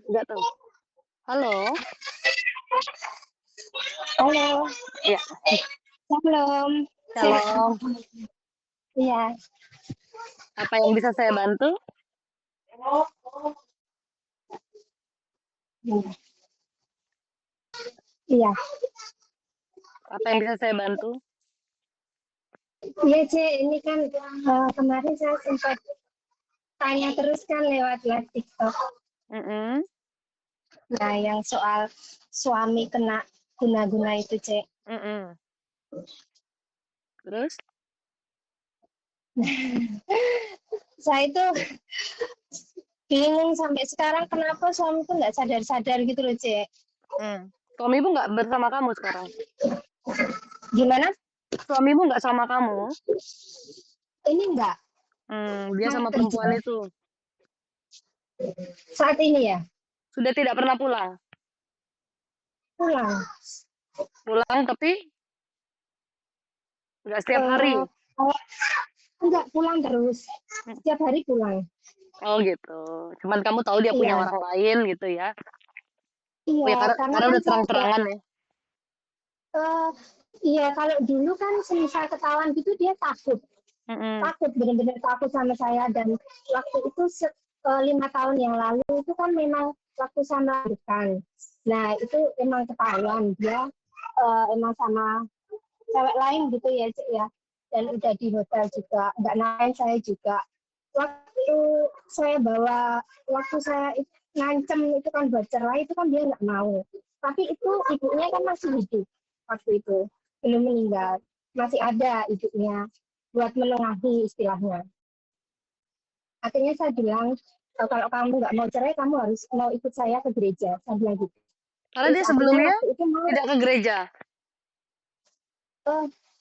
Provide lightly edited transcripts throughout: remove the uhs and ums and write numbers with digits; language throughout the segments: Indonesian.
Enggak tahu. Halo? Halo, Iya, shalom, sehat. shalom. Iya, Apa yang bisa saya bantu? iya, Apa yang bisa saya bantu? iya, Cek. Ini kan kemarin saya sempat tanya terus kan lewat live TikTok. Mhm, Nah, yang soal suami kena guna-guna itu, Cek. mhm. Terus? Saya itu bingung sampai sekarang kenapa suami itu nggak sadar-sadar gitu loh, Cek. Suamimu nggak bersama kamu sekarang? Gimana? Suamimu nggak sama kamu? Ini enggak Dia malah sama kerja perempuan itu. saat ini ya, Sudah tidak pernah pulang? pulang. Pulang tapi nggak setiap hari? Eh, kalau enggak pulang terus, Hmm. setiap hari pulang. Oh gitu. Cuman kamu tahu dia punya Iya, orang lain gitu ya? Oh iya, ya karena karena karena kan udah saya ada. terang-terangan ya. Eh, iya, kalau dulu kan semisal ketahuan gitu dia takut, Mhm, takut benar-benar takut sama saya. Dan waktu itu 5 tahun yang lalu itu kan memang waktu sama dekan. Nah itu emang ketahuan dia emang sama cewek lain gitu ya, Cik ya. Dan udah di hotel juga, nggak nanya saya juga. Waktu saya bawa, waktu saya ngancem itu kan buat cerai itu kan dia nggak mau. Tapi itu ibunya kan masih hidup waktu itu, belum meninggal, masih ada ibunya buat menengahi istilahnya. Akhirnya saya bilang, kalau kamu nggak mau cerai kamu harus mau ikut saya ke gereja, saya bilang gitu. karena Terus dia akhirnya sebelumnya waktu itu mau tidak ke gereja?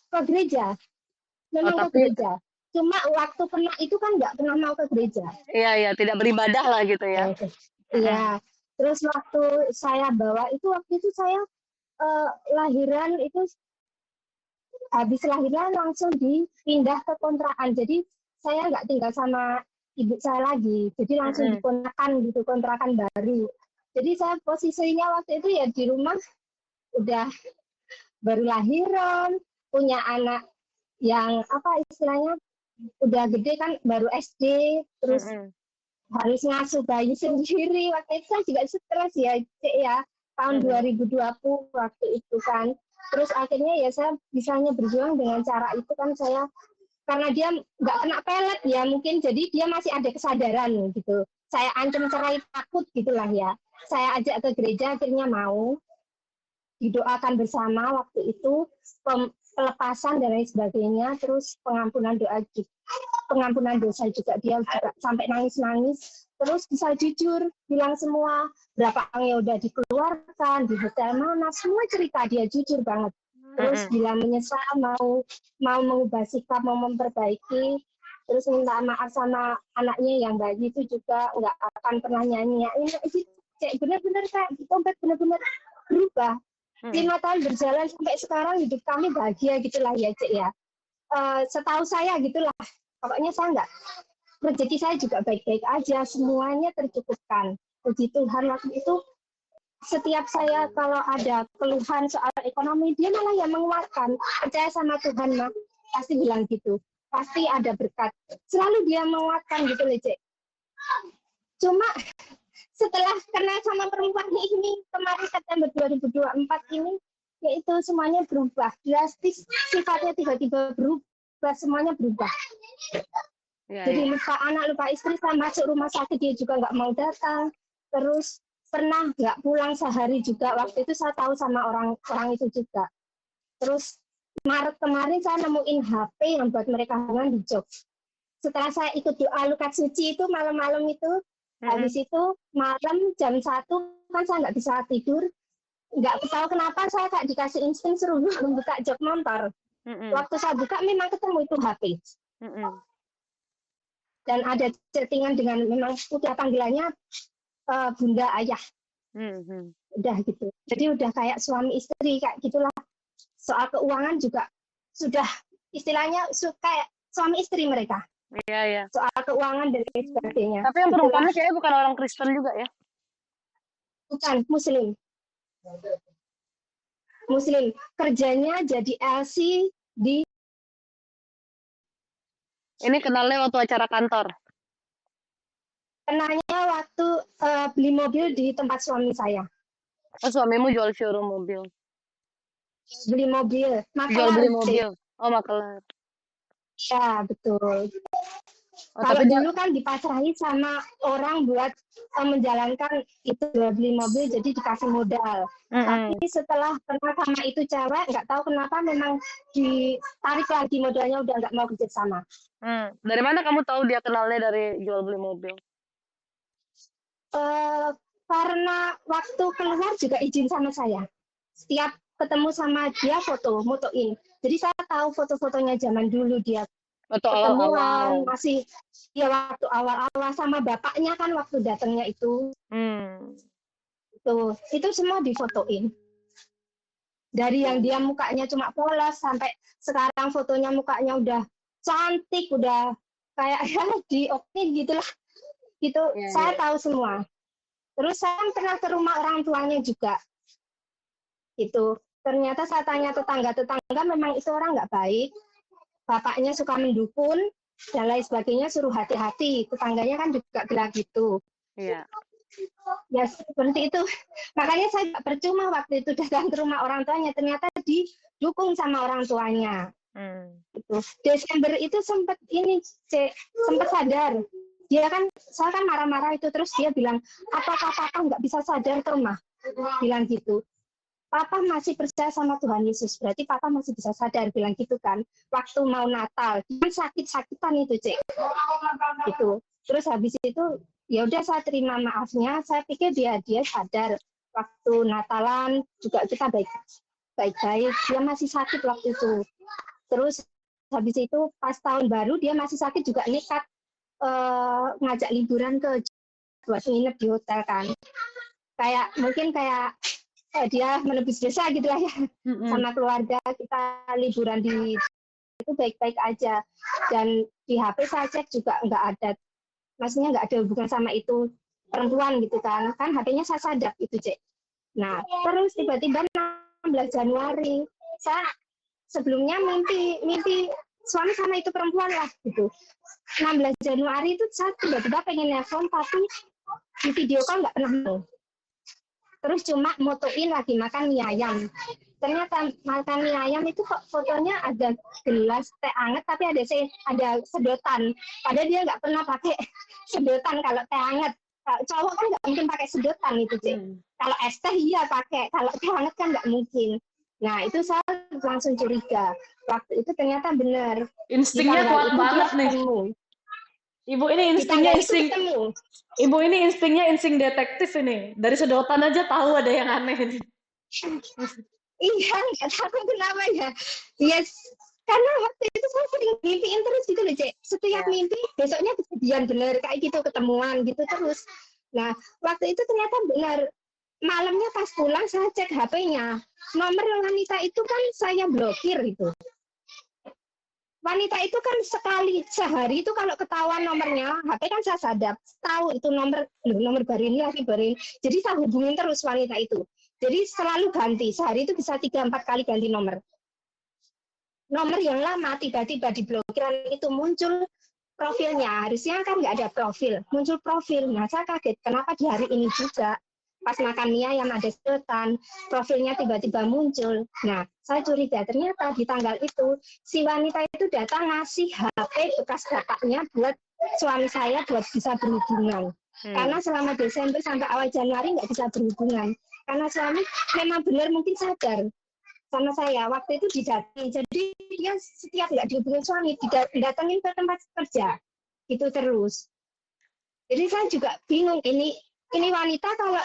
ke gereja, Oh memang ke tapi gereja. Cuma waktu kena itu kan nggak pernah mau ke gereja. iya iya, tidak beribadah lah gitu ya? Mhm, Iya. Terus waktu saya bawa itu, waktu itu saya lahiran itu, habis lahiran langsung dipindah ke kontrakan. Jadi saya nggak tinggal sama ibu saya lagi. Jadi langsung mhm, dikontrakan gitu, kontrakan baru. Jadi saya posisinya waktu itu ya di rumah udah baru lahiran, punya anak yang apa istilahnya udah gede kan, baru SD, terus mhm, harus ngasuh bayi sendiri. Waktu itu saya juga stres ya, Cik ya, tahun mhm. 2020 waktu itu kan. Terus akhirnya ya saya bisanya berjuang dengan cara itu kan, saya karena dia nggak kena pelet ya mungkin, jadi dia masih ada kesadaran gitu. Saya ancam cerai, takut gitulah ya. Saya ajak ke gereja, akhirnya mau, didoakan bersama waktu itu, pelepasan dan lain sebagainya, terus pengampunan doa, pengampunan dosa juga, dia juga sampai nangis-nangis, terus bisa jujur bilang semua berapa uang yang udah dikeluarkan di hotel mana, semua cerita dia jujur banget. Terus Mhm, bilang menyesal, mau mau mengubah sikap, mau memperbaiki, terus minta maaf sama anaknya yang bayi itu juga nggak akan pernah nyanyiin itu. Cek bener-bener kayak dompet bener-bener berubah. mhm. 5 tahun berjalan sampai sekarang hidup kami bahagia gitulah ya, Cek ya. Setahu saya gitulah. Pokoknya saya nggak, rezeki saya juga baik-baik aja, semuanya tercukupkan. Puji Tuhan. Waktu itu setiap saya kalau ada keluhan soal ekonomi, dia malah yang menguatkan. Percaya sama Tuhan mah, pasti bilang gitu. Pasti ada berkat. Selalu dia menguatkan gitu loh, Cek. Cuma setelah kena sama perempuan ini kemarin September 2024 ini, yaitu semuanya berubah drastis, sifatnya tiba-tiba berubah, semuanya berubah. Iya Jadi iya. lupa anak, lupa istri, saya masuk rumah sakit dia juga nggak mau datang. Terus pernah nggak pulang sehari juga, waktu itu saya tahu sama orang orang itu juga. Terus Maret kemarin saya nemuin HP yang buat mereka hubungan di Jog. Setelah saya ikut doa lukat suci itu malam-malam itu, habis Mhm, itu malam jam 1 kan saya nggak bisa tidur, nggak tahu kenapa saya kayak dikasih insting suruh buka jok motor. mhm, Waktu saya buka memang ketemu itu HP, mhm, dan ada chattingan dengan, memang udah panggilannya bunda ayah, mhm. udah gitu. Jadi udah kayak suami istri kayak gitulah. Soal keuangan juga sudah istilahnya kayak suami istri mereka. Iya iya. Soal keuangan dan lain sebagainya. Tapi yang Itulah. perempuannya kayaknya bukan orang Kristen juga ya? Bukan, Muslim. Muslim. Kerjanya jadi LC di... Ini kenalnya waktu acara kantor. Kenanya waktu beli mobil di tempat suami saya. Oh, suamimu jual showroom mobil. Beli mobil. Jual Makelar. beli mobil. Oh, makelar. Ya, betul. Oh, Kalau tapi dia dulu kan dipasrahi sama orang buat menjalankan itu jual beli mobil, jadi dikasih modal. Tapi setelah pernah sama itu cewek, nggak tahu kenapa memang ditarik lagi modalnya, udah nggak mau kerja sama. Dari mana kamu tahu dia kenalnya dari jual beli mobil? Karena waktu keluar juga izin sama saya. Setiap ketemu sama dia motoin. Jadi saya tahu foto-fotonya zaman dulu dia Atau ketemuan, awal-awal? masih ya waktu awal-awal sama bapaknya kan waktu datangnya itu. Itu semua difotoin. Dari yang dia mukanya cuma polos sampai sekarang fotonya mukanya udah cantik, udah kayak ya diokin gitulah. Gitu saya tahu semua. Terus saya pernah ke rumah orang tuanya juga. Itu ternyata saya tanya tetangga memang itu orang nggak baik. Bapaknya suka mendukun dan lain sebagainya, suruh hati-hati. Tetangganya kan juga bilang gitu. Iya. Ya seperti itu. Makanya saya nggak percuma waktu itu datang ke rumah orang tuanya, ternyata didukung sama orang tuanya. Itu Desember itu sempat sadar. Saya kan marah-marah itu, terus dia bilang, apakah papa nggak bisa sadar ke rumah? Bilang gitu. Papa masih percaya sama Tuhan Yesus, berarti papa masih bisa sadar, bilang gitu kan. Waktu mau Natal, dia sakit-sakitan itu, Cek. Gitu. Terus habis itu, ya udah saya terima maafnya, saya pikir dia sadar. Waktu Natalan juga kita baik-baik, dia masih sakit waktu itu. Terus habis itu pas tahun baru dia masih sakit juga nekat ngajak liburan ke buat nginep di hotel kan. Mungkin kayak dia menebus dosa gitu lah ya. Sama keluarga kita liburan di itu baik-baik aja, dan di HP saya cek juga nggak ada, maksudnya nggak ada hubungan sama itu perempuan gitu kan HP-nya saya sadap itu, Cek. Nah terus tiba-tiba 16 Januari saya sebelumnya mimpi suami sama itu perempuan lah gitu. 16 Januari itu saya tiba-tiba pengen nelfon, tapi di video call nggak pernah mau. Terus cuma motoin lagi makan mie ayam. Ternyata makan mie ayam itu kok fotonya ada gelas teh anget, tapi ada sedotan. Padahal dia nggak pernah pakai sedotan kalau teh anget. Kalau cowok kan nggak mungkin pakai sedotan itu, Cik. Kalau es teh iya pakai, kalau teh anget kan nggak mungkin. Nah itu saya langsung curiga. Waktu itu ternyata benar. Instingnya kuat banget nih. Ibu ini instingnya insting detektif ini. Dari sedotan aja tahu ada yang aneh ini. Iya, nggak tahu kenapa ya. Yes, karena waktu itu saya sering mimpiin terus gitu loh, Cek. Setiap mimpi, besoknya kejadian bener kayak gitu, ketemuan gitu terus. Nah, waktu itu ternyata benar. Malamnya pas pulang saya cek HP-nya. Nomor wanita itu kan saya blokir itu. Wanita itu kan sehari itu kalau ketahuan nomornya, HP kan saya sadap, tahu itu nomor baru ini lagi baru ini. Jadi saya hubungin terus wanita itu. Jadi selalu ganti, sehari itu bisa 3-4 kali ganti nomor. Nomor yang lama tiba-tiba di blokiran itu muncul profilnya, harusnya kan nggak ada profil, muncul profil. Nah saya kaget, kenapa di hari ini juga? Pas makan mie ayam ada sedotan, profilnya tiba-tiba muncul. Nah, saya curiga ternyata di tanggal itu si wanita itu datang ngasih HP bekas bapaknya buat suami saya buat bisa berhubungan. Karena selama Desember sampai awal Januari nggak bisa berhubungan. Karena suami memang benar mungkin sadar sama saya waktu itu didatangi. Jadi dia setiap nggak dihubungin suami didatengin ke tempat kerja itu terus. Jadi saya juga bingung, ini wanita kalau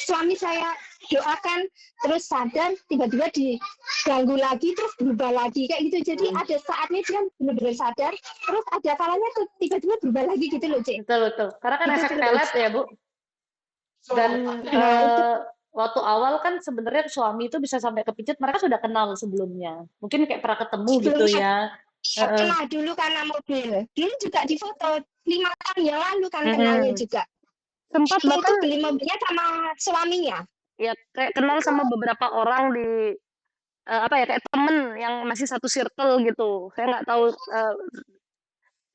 suami saya doakan terus sadar, tiba-tiba diganggu lagi terus berubah lagi kayak gitu. Jadi ada saatnya dia benar-benar sadar, terus ada kalanya tiba-tiba berubah lagi gitu loh, Cik. Betul. Karena kan gitu efek pelet ya, Bu. Dan waktu awal kan sebenarnya suami itu bisa sampai kepicut, mereka sudah kenal sebelumnya. Mungkin kayak pernah ketemu gitu ya. Kenal dulu karena mobil. Dulu juga di foto 5 tahun yang lalu kan kenalnya juga. sempat Itu bahkan beli mobilnya sama suaminya. ya kayak kenal sama beberapa orang di apa ya kayak temen yang masih satu circle gitu. Saya nggak tahu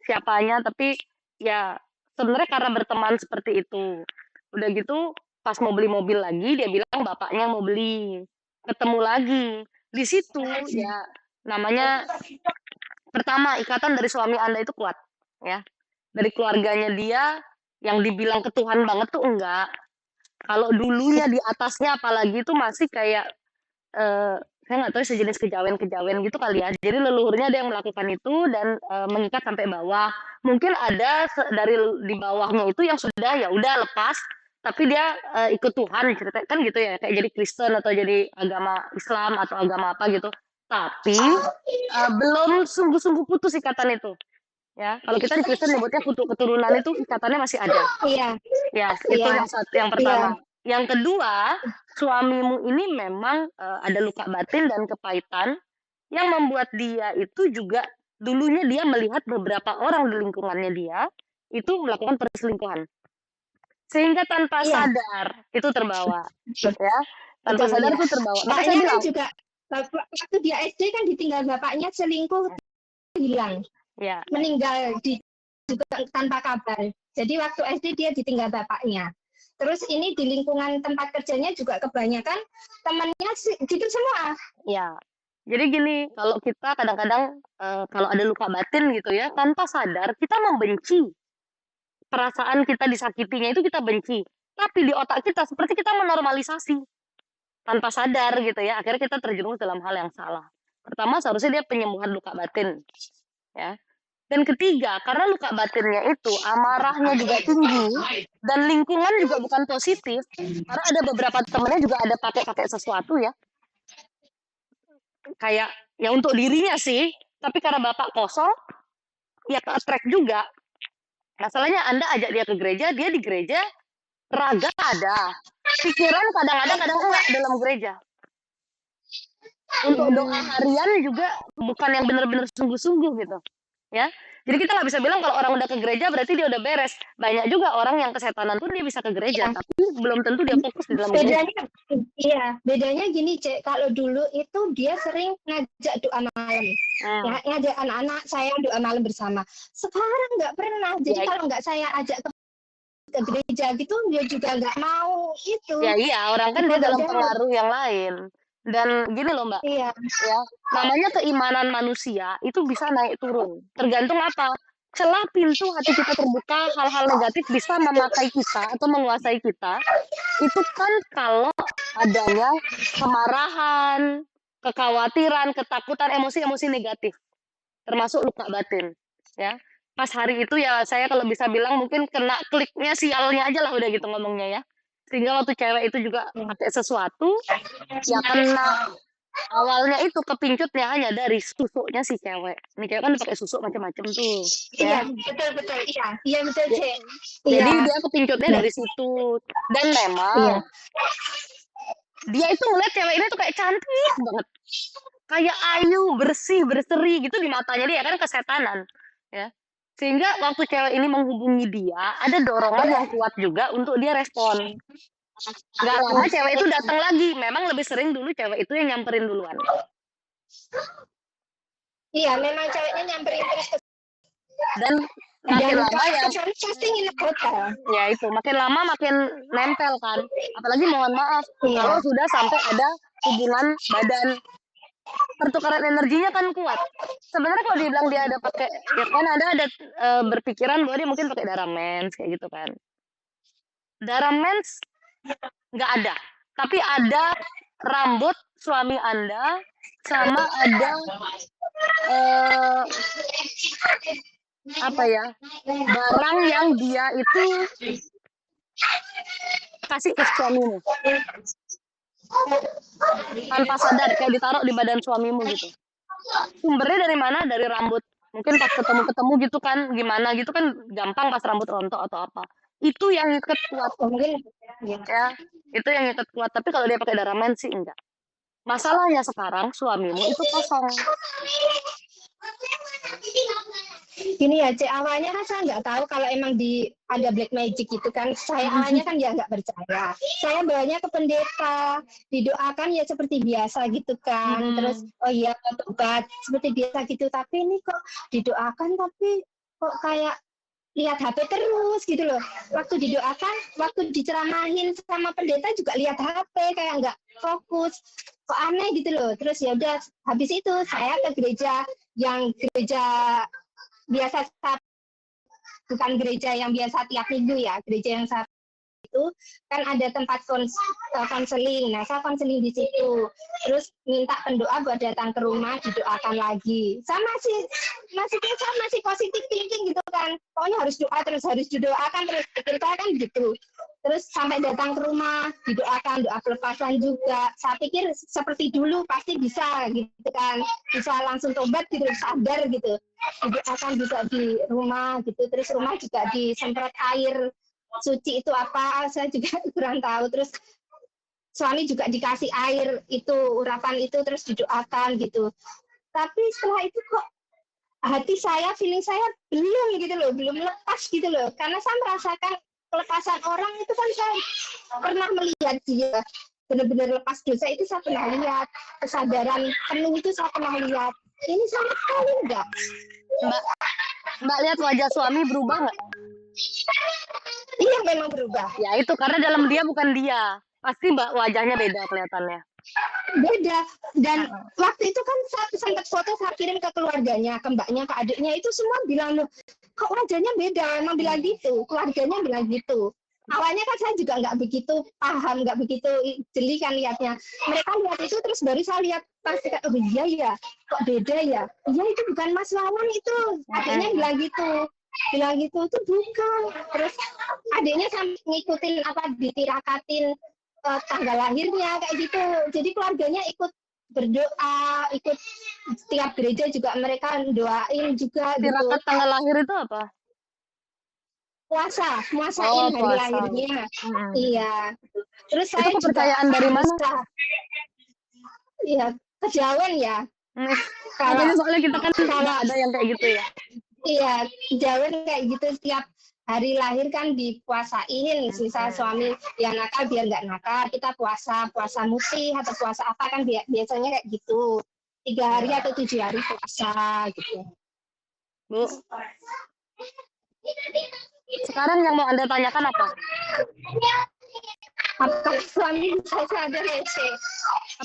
siapanya, tapi ya sebenarnya karena berteman seperti itu. Udah gitu pas mau beli mobil lagi dia bilang bapaknya mau beli. Ketemu lagi. Di situ ya namanya pertama ikatan dari suami Anda itu kuat ya. Dari keluarganya dia yang dibilang ketuhan banget tuh enggak. Kalau dulunya di atasnya apalagi itu masih kayak eh, saya nggak tahu sejenis kejawen-kejawen gitu kali ya. Jadi leluhurnya ada yang melakukan itu dan mengikat sampai bawah. Mungkin ada dari di bawahnya itu yang sudah ya udah lepas, tapi dia ikut Tuhan cerita kan gitu ya, kayak jadi Kristen atau jadi agama Islam atau agama apa gitu. Tapi belum sungguh-sungguh putus ikatan itu. Ya, kalau kita di Kristen nyebutnya kutu keturunan itu ikatannya masih ada. Iya, Ya, itu iya, yang iya. pertama. Yang kedua, suamimu ini memang ada luka batin dan kepahitan yang membuat dia itu juga dulunya dia melihat beberapa orang di lingkungannya dia itu melakukan perselingkuhan. Sehingga tanpa Iya, sadar itu terbawa, betul, ya. Tanpa betul sadar ya. itu terbawa. Maka saya Soalnya kan bilang, juga waktu dia SD kan ditinggal bapaknya selingkuh hilang, ya, meninggal juga tanpa kabar. Jadi waktu SD dia ditinggal bapaknya. Terus ini di lingkungan tempat kerjanya juga kebanyakan temannya gitu semua. ya. Jadi gini, kalau kita kadang-kadang kalau ada luka batin gitu ya, tanpa sadar kita membenci perasaan kita disakitinya itu kita benci. Tapi di otak kita seperti kita menormalisasi tanpa sadar gitu ya. Akhirnya kita terjerumus dalam hal yang salah. Pertama seharusnya dia penyembuhan luka batin ya. Dan ketiga, karena luka batinnya itu amarahnya juga tinggi dan lingkungan juga bukan positif. Karena ada beberapa temennya juga ada pakai-pakai sesuatu ya. Kayak ya untuk dirinya sih, tapi karena bapak kosong, ya ke-attract juga. Masalahnya Anda ajak dia ke gereja, dia di gereja raga ada, pikiran kadang ada, kadang enggak dalam gereja. Untuk doa harian juga bukan yang benar-benar sungguh-sungguh gitu, ya. Jadi kita nggak bisa bilang kalau orang udah ke gereja berarti dia udah beres. Banyak juga orang yang kesetanan pun dia bisa ke gereja, Ya. tapi belum tentu dia fokus di dalam gereja. Bedanya, iya, bedanya gini, Cek. Kalau dulu itu dia sering ngajak doa malam. Ya, ngajak anak-anak saya doa malam bersama. Sekarang nggak pernah. Jadi Ya, kalau nggak saya ajak ke gereja gitu, dia juga nggak mau itu. ya iya, orang kan dia Ikut dalam aja. pengaruh yang lain. Dan gini loh Mbak, Iya, ya, namanya keimanan manusia itu bisa naik turun. Tergantung apa? Celah pintu hati kita terbuka, hal-hal negatif bisa memakai kita atau menguasai kita. Itu kan kalau adanya kemarahan, kekhawatiran, ketakutan, emosi-emosi negatif, termasuk luka batin, ya. Pas hari itu ya saya kalau bisa bilang mungkin kena kliknya sialnya aja lah udah gitu ngomongnya ya. Sehingga waktu cewek itu juga pakai sesuatu, ya kena awalnya itu kepincut hanya dari susuknya si cewek. Ini cewek kan pakai susuk macam-macam tuh, ya. iya, betul betul, iya, iya betul, Ja- Cek. Jadi Iya, dia kepincutnya iya, dari situ. Dan memang iya. dia itu ngeliat cewek ini tuh kayak cantik banget. Kayak ayu, bersih, berseri gitu di matanya dia kan kesetanan, ya. Sehingga waktu cewek ini menghubungi dia, ada dorongan yang kuat juga untuk dia respon. Nggak lama cewek itu datang lagi. Memang lebih sering dulu cewek itu yang nyamperin duluan. Iya, memang ceweknya nyamperin terus ke Dan makin dan lama kalau ya, kesana pasti nginep hotel. ya itu makin lama makin nempel kan. Apalagi mohon maaf Iya, kalau sudah sampai ada hubungan badan, pertukaran energinya kan kuat. Sebenarnya kalau dibilang dia ada pakai, ya kan ada berpikiran bahwa dia mungkin pakai darah mens kayak gitu kan. Darah mens nggak ada, tapi ada rambut suami Anda sama ada eh, apa ya barang yang dia itu kasih ke suamimu tanpa sadar kayak ditaruh di badan suamimu gitu. Sumbernya dari mana? Dari rambut. Mungkin pas ketemu-ketemu gitu kan, gimana gitu kan gampang pas rambut rontok atau apa. Itu yang ngikat kuat mungkin ya. ya. Itu yang ngikat kuat. Tapi kalau dia pakai darah men sih enggak. Masalahnya sekarang suamimu itu kosong. Gini ya, Cek, awalnya kan saya nggak tahu kalau emang ada black magic gitu kan. Saya awalnya kan ya nggak percaya. Saya bawanya ke pendeta, didoakan ya seperti biasa gitu kan. Terus, Mm-mm. oh iya, obat seperti biasa gitu. Tapi ini kok didoakan, tapi kok kayak lihat HP terus gitu loh. Waktu didoakan, waktu diceramahin sama pendeta juga lihat HP, kayak nggak fokus. Kok aneh gitu loh. Terus ya udah, habis itu saya ke gereja biasa, bukan gereja yang biasa tiap minggu ya, gereja yang saya itu kan ada tempat konseling. Nah, saya konseling di situ. Terus minta pendoa buat datang ke rumah, didoakan lagi. Saya masih positif thinking gitu kan. Pokoknya harus doa terus, harus didoakan terus. Pikir saya kan gitu. Terus sampai datang ke rumah, didoakan, doa pelepasan juga. Saya pikir seperti dulu pasti bisa gitu kan. Bisa langsung tobat gitu, sadar gitu. Didoakan juga di rumah gitu. Terus rumah juga disemprot air suci itu apa, saya juga kurang tahu. Terus suami juga dikasih air itu, urapan itu, terus didoakan gitu. Tapi setelah itu kok hati saya, feeling saya belum gitu loh, belum lepas gitu loh. Karena saya merasakan kelepasan orang itu kan saya pernah melihat dia benar-benar lepas dosa itu, saya pernah lihat kesadaran penuh itu, saya pernah lihat. Ini sama sekali enggak. Mbak, Mbak lihat wajah suami berubah nggak? Iya, memang berubah. Ya itu karena dalam dia bukan dia. Pasti Mbak wajahnya beda kelihatannya. Beda. Dan Heeh. waktu itu kan saya sempat foto, saya kirim ke keluarganya, ke mbaknya, ke adiknya, itu semua bilang, loh kok wajahnya beda, emang bilang gitu, keluarganya bilang gitu. Awalnya kan saya juga nggak begitu paham, nggak begitu jeli kan lihatnya. Mereka lihat itu, terus baru saya lihat pas, oh iya ya, kok beda ya, iya itu bukan Mas Wawan itu, adiknya Heeh. bilang gitu itu bukan. Terus adiknya sampai ngikutin apa, ditirakatin tanggal lahirnya kayak gitu. Jadi keluarganya ikut berdoa, ikut setiap gereja juga mereka doain juga gitu. Tirakat tanggal lahir itu apa? Puasa, Oh, puasain hari puasa. lahirnya. Mm. Iya. Terus Itu saya juga kepercayaan dari mana? berusaha, iya, kejawen ya. Hmm. Kalau Makanya soalnya kita kan nggak kalau ada yang kayak gitu ya. iya, kejawen kayak gitu, setiap hari lahir kan dipuasain. Misal Mm. suami yang nakal biar nggak nakal, kita puasa musih atau puasa apa kan biasanya kayak gitu. 3 hari atau 7 hari puasa gitu. Bu, sekarang yang mau Anda tanyakan apa? Apakah suami bisa sadar ya, Cek?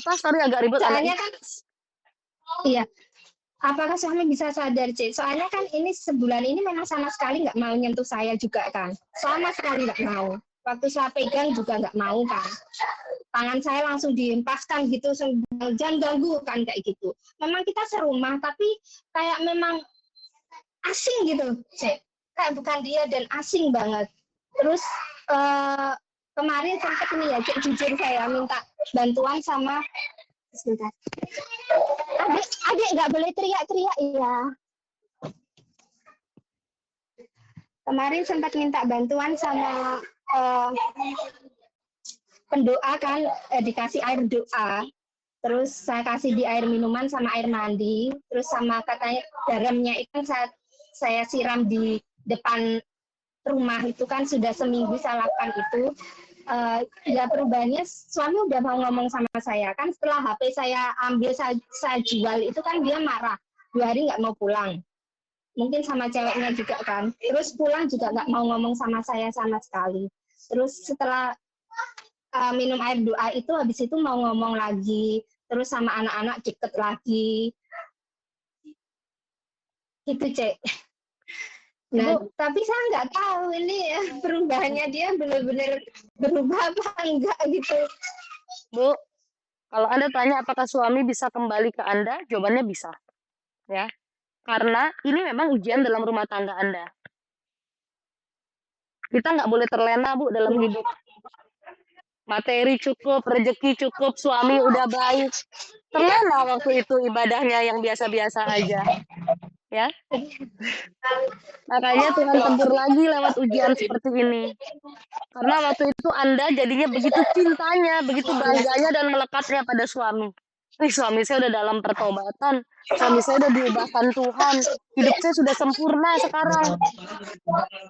Apa? Sorry agak ribut Soalnya anaknya. kan, iya, apakah suami bisa sadar, Cek? Soalnya kan ini sebulan ini memang sama sekali nggak mau nyentuh saya juga kan. Sama sekali nggak mau. Waktu saya pegang juga nggak mau kan. Tangan saya langsung dihempaskan gitu, jangan ganggu kan kayak gitu. Memang kita serumah, tapi kayak memang asing gitu, Cek. Kayak bukan dia dan asing banget. Terus eh, kemarin sempat nih ya, Cek, jujur saya minta bantuan sama, sebentar. Adik nggak boleh teriak-teriak ya. Kemarin sempat minta bantuan sama eh, pendoa kan, dikasih air doa. Terus saya kasih di air minuman sama air mandi. Terus sama katanya garamnya itu saya siram di depan rumah itu kan sudah seminggu saya lakukan itu. Ya perubahannya, suami udah mau ngomong sama saya kan, setelah HP saya ambil, saya jual itu kan dia marah, 2 hari nggak mau pulang, mungkin sama ceweknya juga kan. Terus pulang juga nggak mau ngomong sama saya sama sekali. Terus setelah minum air doa itu, habis itu mau ngomong lagi, terus sama anak-anak deket lagi, itu, Cek. Nah, Ibu, tapi saya nggak tahu ini ya, perubahannya dia benar-benar berubah apa enggak gitu. Bu, kalau Anda tanya apakah suami bisa kembali ke Anda, jawabannya bisa, ya. Karena ini memang ujian dalam rumah tangga Anda. Kita nggak boleh terlena, Bu, dalam hidup. Materi cukup, rezeki cukup, suami udah baik. Terlena waktu itu ibadahnya yang biasa-biasa aja, ya. Makanya Tuhan tempur lagi lewat ujian seperti ini. Karena waktu itu Anda jadinya begitu cintanya, begitu bangganya dan melekatnya pada suami. Ih, suami saya udah dalam pertobatan, suami saya udah diubahkan Tuhan, hidup saya sudah sempurna sekarang.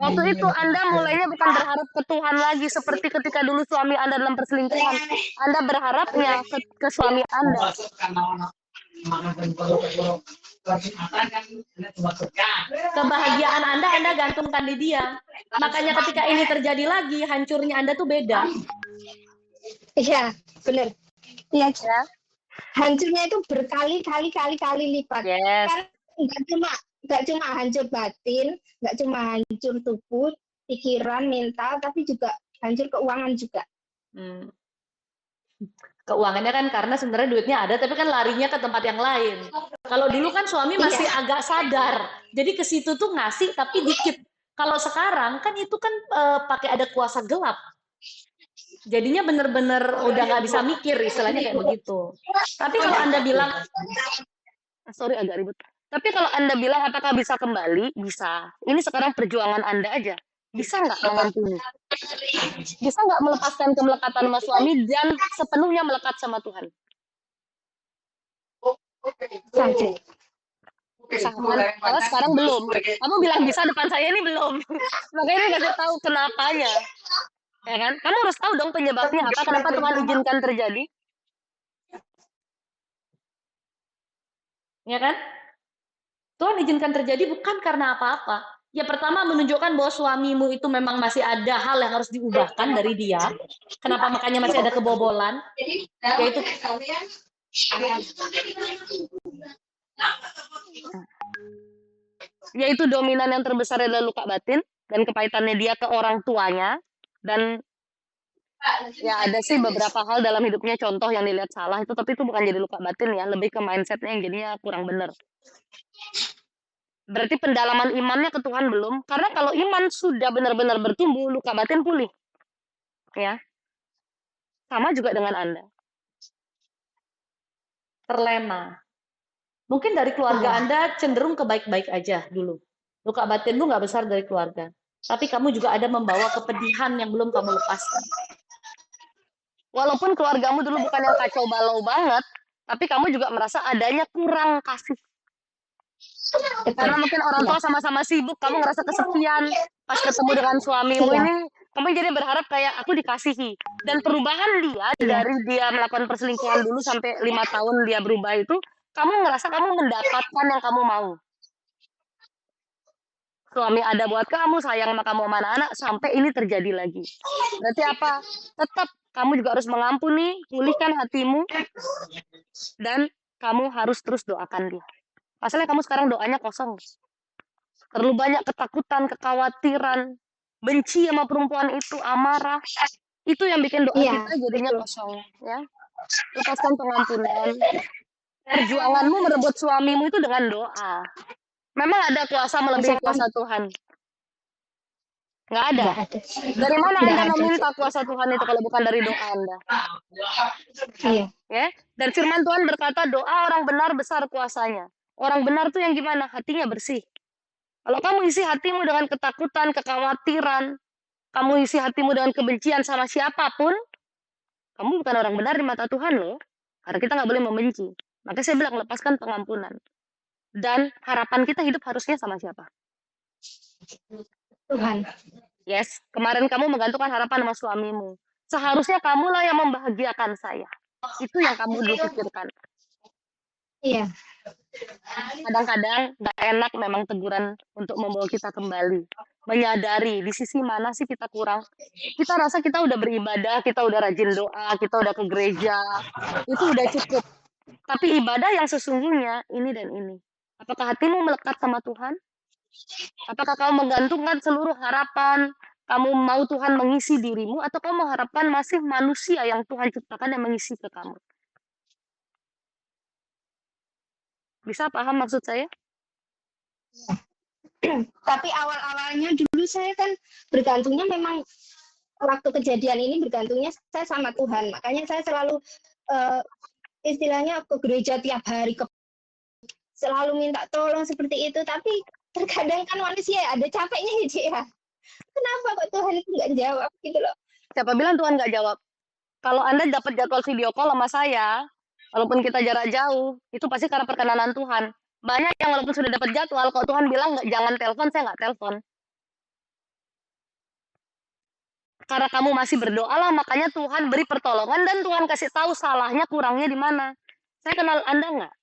Waktu itu Anda mulainya bukan berharap ke Tuhan lagi seperti ketika dulu suami Anda dalam perselingkuhan. Anda berharapnya ke suami Anda. Kebahagiaan Anda gantungkan di dia. Makanya ketika ini terjadi lagi, hancurnya Anda tuh beda. Iya, benar. Iya, Ya. hancurnya itu berkali-kali lipat. Yes. Karena nggak cuma hancur batin, nggak cuma hancur tubuh, pikiran, mental, tapi juga hancur keuangan juga. Keuangannya kan karena sebenarnya duitnya ada, tapi kan larinya ke tempat yang lain. Kalau dulu kan suami masih agak sadar, jadi ke situ tuh ngasih tapi dikit. Kalau sekarang kan itu kan pakai ada kuasa gelap. Jadinya bener-bener udah nggak bisa mikir, istilahnya kayak begitu. Tapi kalau Anda bilang, sorry agak ribut. Tapi kalau Anda bilang apakah bisa kembali, bisa. Ini sekarang perjuangan Anda aja. Bisa nggak mengampuni? Bisa nggak melepaskan kemelekatan sama suami dan sepenuhnya melekat sama Tuhan? Usahakan. Kalau sekarang belum. Kamu bilang bisa depan saya ini belum. Makanya ini kasih tahu kenapanya. Ya kan? Kamu harus tahu dong penyebabnya apa, kenapa Tuhan izinkan terjadi. ya kan? Tuhan izinkan terjadi bukan karena apa-apa. Ya pertama menunjukkan bahwa suamimu itu memang masih ada hal yang harus diubahkan dari dia. Kenapa makanya masih ada kebobolan? Yaitu yaitu dominan yang terbesar adalah luka batin dan kepahitannya dia ke orang tuanya. Dan ya ada sih beberapa hal dalam hidupnya contoh yang dilihat salah itu, tapi itu bukan jadi luka batin ya, lebih ke mindsetnya yang jadinya kurang benar. Berarti pendalaman imannya ke Tuhan belum, karena kalau iman sudah benar-benar bertumbuh, luka batin pulih. Ya. Sama juga dengan Anda. terlena. Mungkin dari keluarga Anda cenderung ke baik-baik aja dulu. Luka batinmu nggak besar dari keluarga. Tapi kamu juga ada membawa kepedihan yang belum kamu lepaskan. Walaupun keluargamu dulu bukan yang kacau balau banget, tapi kamu juga merasa adanya kurang kasih. Karena mungkin orang tua sama-sama sibuk, kamu ngerasa kesepian. Pas ketemu dengan suamimu ini, kamu jadi berharap kayak aku dikasihi. Dan perubahan dia dari dia melakukan perselingkuhan dulu sampai 5 tahun dia berubah itu, kamu ngerasa kamu mendapatkan yang kamu mau. Suami ada buat kamu, sayang sama kamu sama anak-anak, sampai ini terjadi lagi. Berarti apa? Tetap kamu juga harus mengampuni, pulihkan hatimu, dan kamu harus terus doakan dia. Pasalnya kamu sekarang doanya kosong. Terlalu banyak ketakutan, kekhawatiran, benci sama perempuan itu, amarah. Itu yang bikin doa kita jadinya kosong. Ya. Lepaskan pengampunan. Perjuanganmu merebut suamimu itu dengan doa. Memang ada kuasa melebihi kuasa Tuhan? Nggak ada. Dari mana Anda meminta kuasa Tuhan itu kalau bukan dari doa Anda? Iya. Ya. Dan firman Tuhan berkata doa orang benar besar kuasanya. Orang benar tuh yang gimana? Hatinya bersih. Kalau kamu isi hatimu dengan ketakutan, kekhawatiran, kamu isi hatimu dengan kebencian sama siapapun, kamu bukan orang benar di mata Tuhan loh. Karena kita nggak boleh membenci. Maka saya bilang lepaskan pengampunan. Dan harapan kita hidup harusnya sama siapa? Tuhan. Yes, kemarin kamu menggantungkan harapan sama suamimu. Seharusnya kamulah yang membahagiakan saya. Itu yang kamu dulu pikirkan. Iya. Kadang-kadang nggak enak memang teguran untuk membawa kita kembali. Menyadari di sisi mana sih kita kurang. Kita rasa kita udah beribadah, kita udah rajin doa, kita udah ke gereja. Itu udah cukup. Tapi ibadah yang sesungguhnya ini dan ini. Apakah hatimu melekat sama Tuhan? Apakah kamu menggantungkan seluruh harapan? Kamu mau Tuhan mengisi dirimu atau kamu mengharapkan masih manusia yang Tuhan ciptakan yang mengisi ke kamu? Bisa paham maksud saya? Tapi awal-awalnya dulu saya kan bergantungnya memang waktu kejadian ini bergantungnya saya sama Tuhan. Makanya saya selalu istilahnya ke gereja tiap hari, selalu minta tolong seperti itu. Tapi terkadang kan manusia ada capeknya ya, Cik, ya. Kenapa kok Tuhan itu nggak jawab gitu loh? Siapa bilang Tuhan nggak jawab? Kalau Anda dapat jadwal video call sama saya, Walaupun kita jarak jauh, itu pasti karena perkenanan Tuhan. Banyak yang walaupun sudah dapat jadwal, kalau Tuhan bilang nggak jangan telepon, saya nggak telepon. Karena kamu masih berdoa lah, makanya Tuhan beri pertolongan dan Tuhan kasih tahu salahnya, kurangnya di mana. Saya kenal Anda nggak?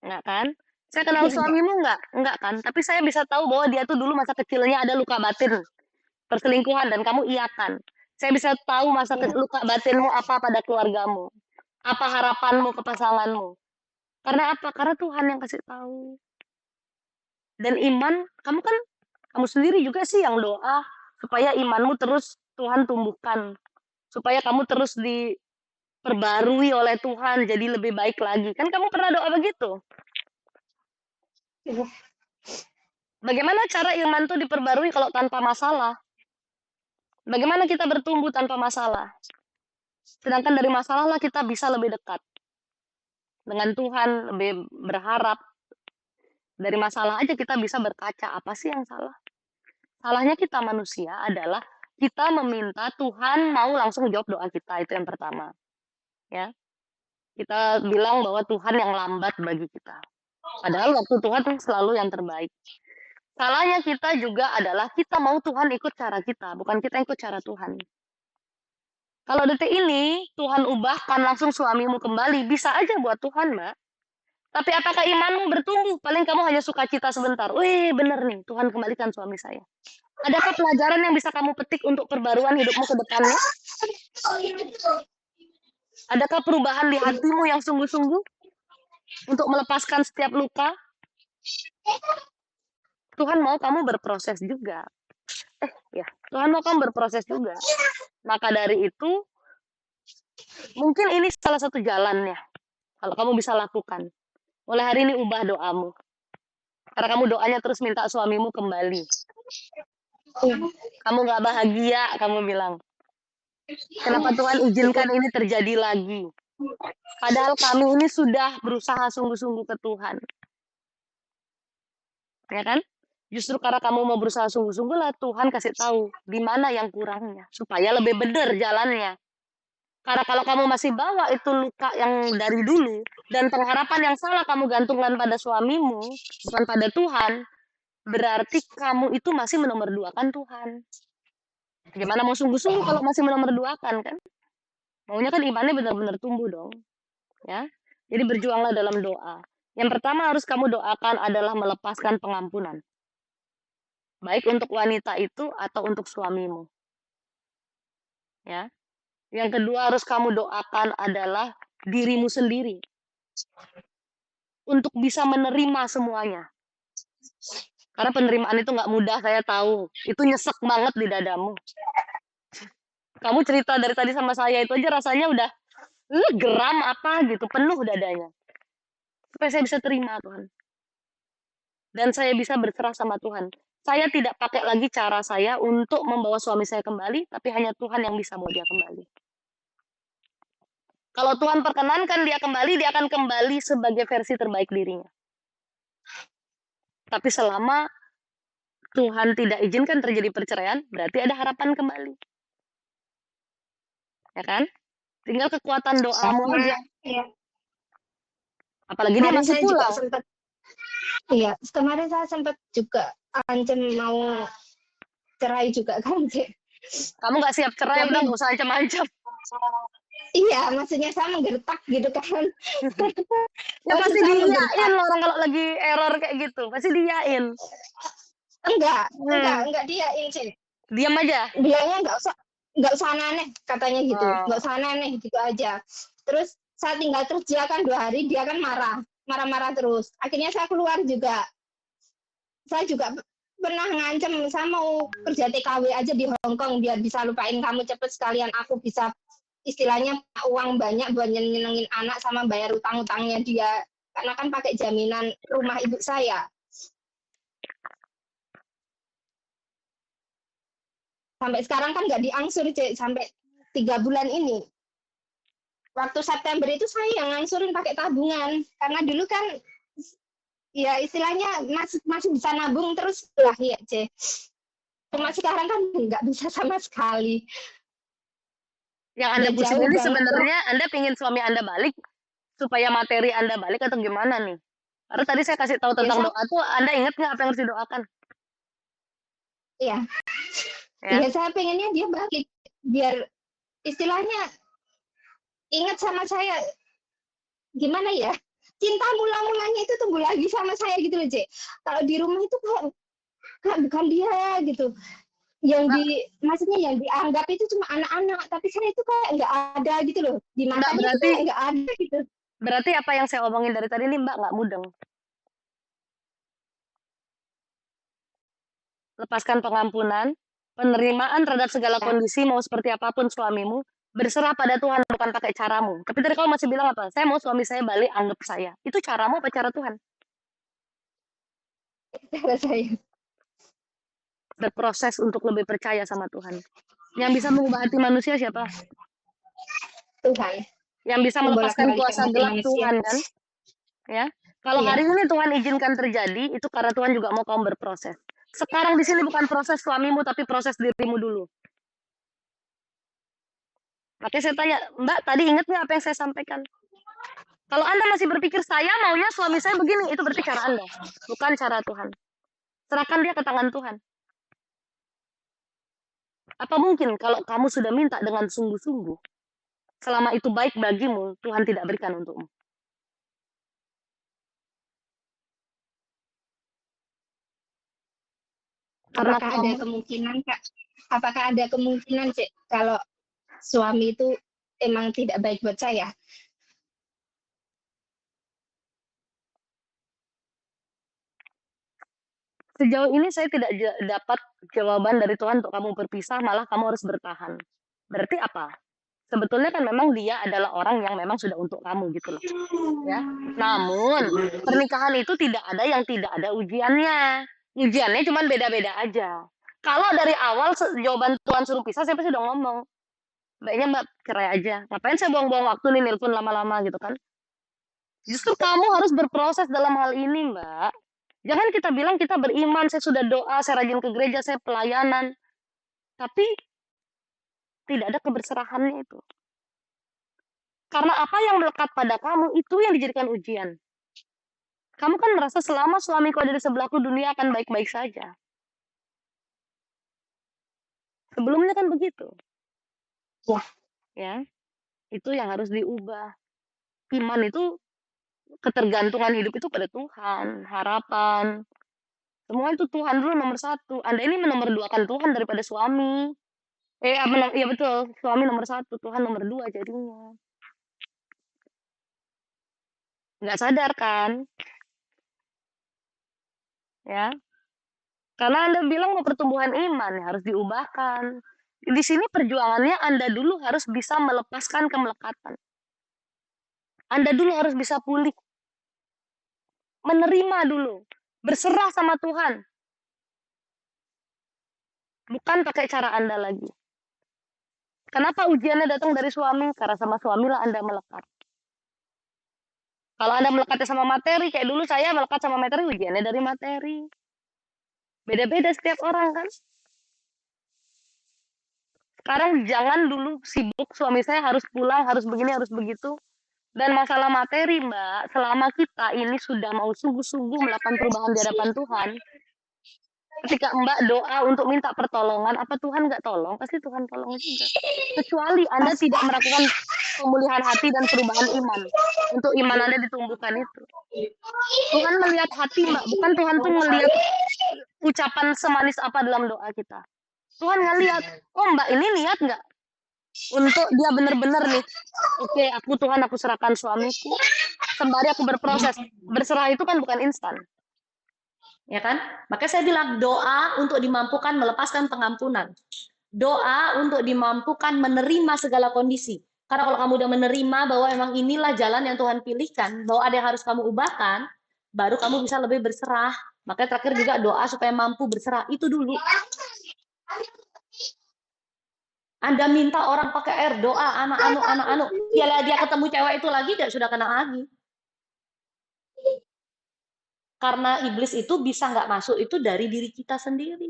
Nggak kan? Saya kenal Enggak. suamimu nggak? Nggak kan? Tapi saya bisa tahu bahwa dia tuh dulu masa kecilnya ada luka batin, perselingkuhan, dan kamu iakan. Saya bisa tahu masa Ya. luka batinmu apa pada keluargamu. Apa harapanmu ke pasanganmu. Karena apa? Karena Tuhan yang kasih tahu. Dan iman, kamu sendiri juga sih yang doa supaya imanmu terus Tuhan tumbuhkan. Supaya kamu terus diperbarui oleh Tuhan jadi lebih baik lagi. Kan kamu pernah doa begitu? Ya. Bagaimana cara iman itu diperbarui kalau tanpa masalah? Bagaimana kita bertumbuh tanpa masalah? Sedangkan dari masalah lah kita bisa lebih dekat dengan Tuhan, lebih berharap. Dari masalah aja kita bisa berkaca, apa sih yang salah? Salahnya kita manusia adalah kita meminta Tuhan mau langsung jawab doa kita, itu yang pertama. Ya, kita bilang bahwa Tuhan yang lambat bagi kita. Padahal waktu Tuhan selalu yang terbaik. Salahnya kita juga adalah kita mau Tuhan ikut cara kita, bukan kita ikut cara Tuhan. Kalau detik ini Tuhan ubahkan langsung suamimu kembali, bisa aja buat Tuhan, Mbak. Tapi apakah imanmu bertumbuh? Paling kamu hanya sukacita sebentar. Wih, bener nih, Tuhan kembalikan suami saya. Adakah pelajaran yang bisa kamu petik untuk perbaruan hidupmu ke depannya? Adakah perubahan di hatimu yang sungguh-sungguh untuk melepaskan setiap luka? Tuhan mau kamu berproses juga. Tuhan mau kamu berproses juga. Maka dari itu, mungkin ini salah satu jalannya. Kalau kamu bisa lakukan. Mulai hari ini ubah doamu. Karena kamu doanya terus minta suamimu kembali. Kamu gak bahagia, kamu bilang. Kenapa Tuhan izinkan ini terjadi lagi? Padahal kami ini sudah berusaha sungguh-sungguh ke Tuhan. Ya kan? Justru karena kamu mau berusaha sungguh-sungguh lah Tuhan kasih tahu di mana yang kurangnya. Supaya lebih benar jalannya. Karena kalau kamu masih bawa itu luka yang dari dulu, dan pengharapan yang salah kamu gantungkan pada suamimu, bukan pada Tuhan, berarti kamu itu masih menomorduakan Tuhan. Gimana mau sungguh-sungguh kalau masih menomorduakan, kan? Maunya kan imannya benar-benar tumbuh dong. Ya. Jadi berjuanglah dalam doa. Yang pertama harus kamu doakan adalah melepaskan pengampunan. Baik untuk wanita itu atau untuk suamimu. Ya. Yang kedua harus kamu doakan adalah dirimu sendiri. Untuk bisa menerima semuanya. Karena penerimaan itu nggak mudah, saya tahu. Itu nyesek banget di dadamu. Kamu cerita dari tadi sama saya itu aja rasanya udah geram apa gitu, penuh dadanya. Supaya saya bisa terima Tuhan. Dan saya bisa berserah sama Tuhan. Saya tidak pakai lagi cara saya untuk membawa suami saya kembali, tapi hanya Tuhan yang bisa bawa dia kembali. Kalau Tuhan perkenankan dia kembali, dia akan kembali sebagai versi terbaik dirinya. Tapi selama Tuhan tidak izinkan terjadi perceraian, berarti ada harapan kembali. Ya kan? Tinggal kekuatan doamu aja. Ya. Apalagi dia masih pulang. Iya, kemarin saya sempat juga ancam mau cerai juga kan, Cik. Kamu nggak siap cerai, udah nggak usah ancam-ancam. Iya, maksudnya saya menggertak gitu kan. Ya pasti diiyain orang kalau lagi error kayak gitu, pasti diiyain. Enggak diiyain, Cik. Diam aja. Bilangnya nggak usah aneh katanya gitu, nggak usah aneh gitu aja. Terus saya tinggal kerja kan 2 hari, dia kan marah terus. Akhirnya saya keluar juga. Saya juga pernah ngancem, saya mau kerja TKW aja di Hong Kong biar bisa lupain kamu cepet, sekalian aku bisa istilahnya uang banyak buat nyenengin anak sama bayar utang-utangnya dia, karena kan pakai jaminan rumah ibu saya. Sampai sekarang kan nggak diangsur, Cek, sampai 3 bulan ini. Waktu September itu saya yang ngangsurin pakai tabungan, karena dulu kan ya istilahnya masih bisa nabung terus lah ya, Cek. Cuma sekarang kan nggak bisa sama sekali. Yang Anda pusing ini sebenarnya Anda pingin suami Anda balik supaya materi Anda balik atau gimana nih? Karena tadi saya kasih tahu Ya, tentang sama, doa tuh, Anda ingat nggak apa yang harus didoakan? ya. Ya, Ya, saya pengennya dia balik. Biar istilahnya ingat sama saya, gimana ya? Cinta mula-mulanya itu tumbuh lagi sama saya gitu loh, Cek. Kalau di rumah itu kayak bukan dia gitu. Yang Mbak, maksudnya yang dianggap itu cuma anak-anak, tapi saya itu kayak nggak ada gitu loh. Di Mbak matanya itu berarti kayak nggak ada gitu. berarti apa yang saya omongin dari tadi nih Mbak nggak mudeng. Lepaskan pengampunan, penerimaan terhadap segala Ya, kondisi mau seperti apapun suamimu, berserah pada Tuhan bukan pakai caramu. Tapi tadi kamu masih bilang apa? Saya mau suami saya balik anggap saya. Itu caramu apa cara Tuhan? cara saya Berproses untuk lebih percaya sama Tuhan. Yang bisa mengubah hati manusia siapa? Tuhan Yang bisa melepaskan membolak-balikan kuasa hati gelap manusia. Tuhan kan? Ya. Kalau Iya, hari ini Tuhan izinkan terjadi, itu karena Tuhan juga mau kamu berproses. Sekarang di sini bukan proses suamimu, tapi proses dirimu dulu. Makanya saya tanya, Mbak, tadi ingat nggak apa yang saya sampaikan? Kalau Anda masih berpikir saya maunya suami saya begini, itu berarti cara Anda, bukan cara Tuhan. Serahkan dia ke tangan Tuhan. Apa mungkin kalau kamu sudah minta dengan sungguh-sungguh, selama itu baik bagimu, Tuhan tidak berikan untukmu? Karena apakah ada kamu, kemungkinan, Kak? Apakah ada kemungkinan, Cek, kalau suami itu emang tidak baik buat saya? sejauh ini saya tidak dapat jawaban dari Tuhan untuk kamu berpisah, malah kamu harus bertahan. Berarti apa? Sebetulnya kan memang dia adalah orang yang memang sudah untuk kamu gitu loh. Ya. Namun, pernikahan itu tidak ada yang tidak ada ujiannya. Ujiannya cuma beda-beda aja. Kalau dari awal jawaban Tuhan suruh pisah, saya pasti udah ngomong. Baiknya Mbak cerai aja. Ngapain saya buang-buang waktu nih nelpon lama-lama gitu kan. Justru kamu harus berproses dalam hal ini Mbak. Jangan kita bilang kita beriman, saya sudah doa, saya rajin ke gereja, saya pelayanan. Tapi tidak ada keberserahannya itu. Karena apa yang melekat pada kamu, itu yang dijadikan ujian. Kamu kan merasa selama suamiku ada di sebelahku, dunia akan baik-baik saja. Sebelumnya kan begitu. Ya, Ya, itu yang harus diubah. Iman itu ketergantungan hidup itu pada Tuhan, harapan. Semua itu Tuhan dulu nomor satu. Anda ini menomorduakan Tuhan daripada suami. Iya betul, suami nomor satu, Tuhan nomor dua jadinya. Nggak sadar kan? Ya, karena Anda bilang mau pertumbuhan iman, ya harus diubahkan. Di sini perjuangannya Anda dulu harus bisa melepaskan kemelekatan. Anda dulu harus bisa pulih. Menerima dulu. Berserah sama Tuhan. Bukan pakai cara Anda lagi. Kenapa ujiannya datang dari suami? Karena sama suamilah Anda melekat. Kalau Anda melekatnya sama materi, kayak dulu saya melekat sama materi, ujiannya dari materi. Beda-beda setiap orang kan. Sekarang jangan dulu sibuk suami saya harus pulang, harus begini, harus begitu. Dan masalah materi, Mbak, selama kita ini sudah mau sungguh-sungguh melakukan perubahan di hadapan Tuhan, ketika Mbak doa untuk minta pertolongan, apa Tuhan nggak tolong? Pasti Tuhan tolong juga. Kecuali Anda pas tidak melakukan pemulihan hati dan perubahan iman. Untuk iman Anda ditumbuhkan itu. Tuhan melihat hati, Mbak. Bukan Tuhan tuh melihat ucapan semanis apa dalam doa kita. Tuhan ngelihat, oh Mbak ini niat nggak? Untuk dia benar-benar nih, oke, aku Tuhan, aku serahkan suamiku, sembari aku berproses. Berserah itu kan bukan instan. Ya kan? Makanya saya bilang doa untuk dimampukan melepaskan pengampunan. Doa untuk dimampukan menerima segala kondisi. Karena kalau kamu udah menerima bahwa emang inilah jalan yang Tuhan pilihkan, bahwa ada yang harus kamu ubahkan, baru kamu bisa lebih berserah. Makanya terakhir juga doa supaya mampu berserah. Itu dulu. Anda minta orang pakai air, doa, anak-anak. Dia ketemu cewek itu lagi, dia sudah kena lagi. Karena iblis itu bisa nggak masuk itu dari diri kita sendiri.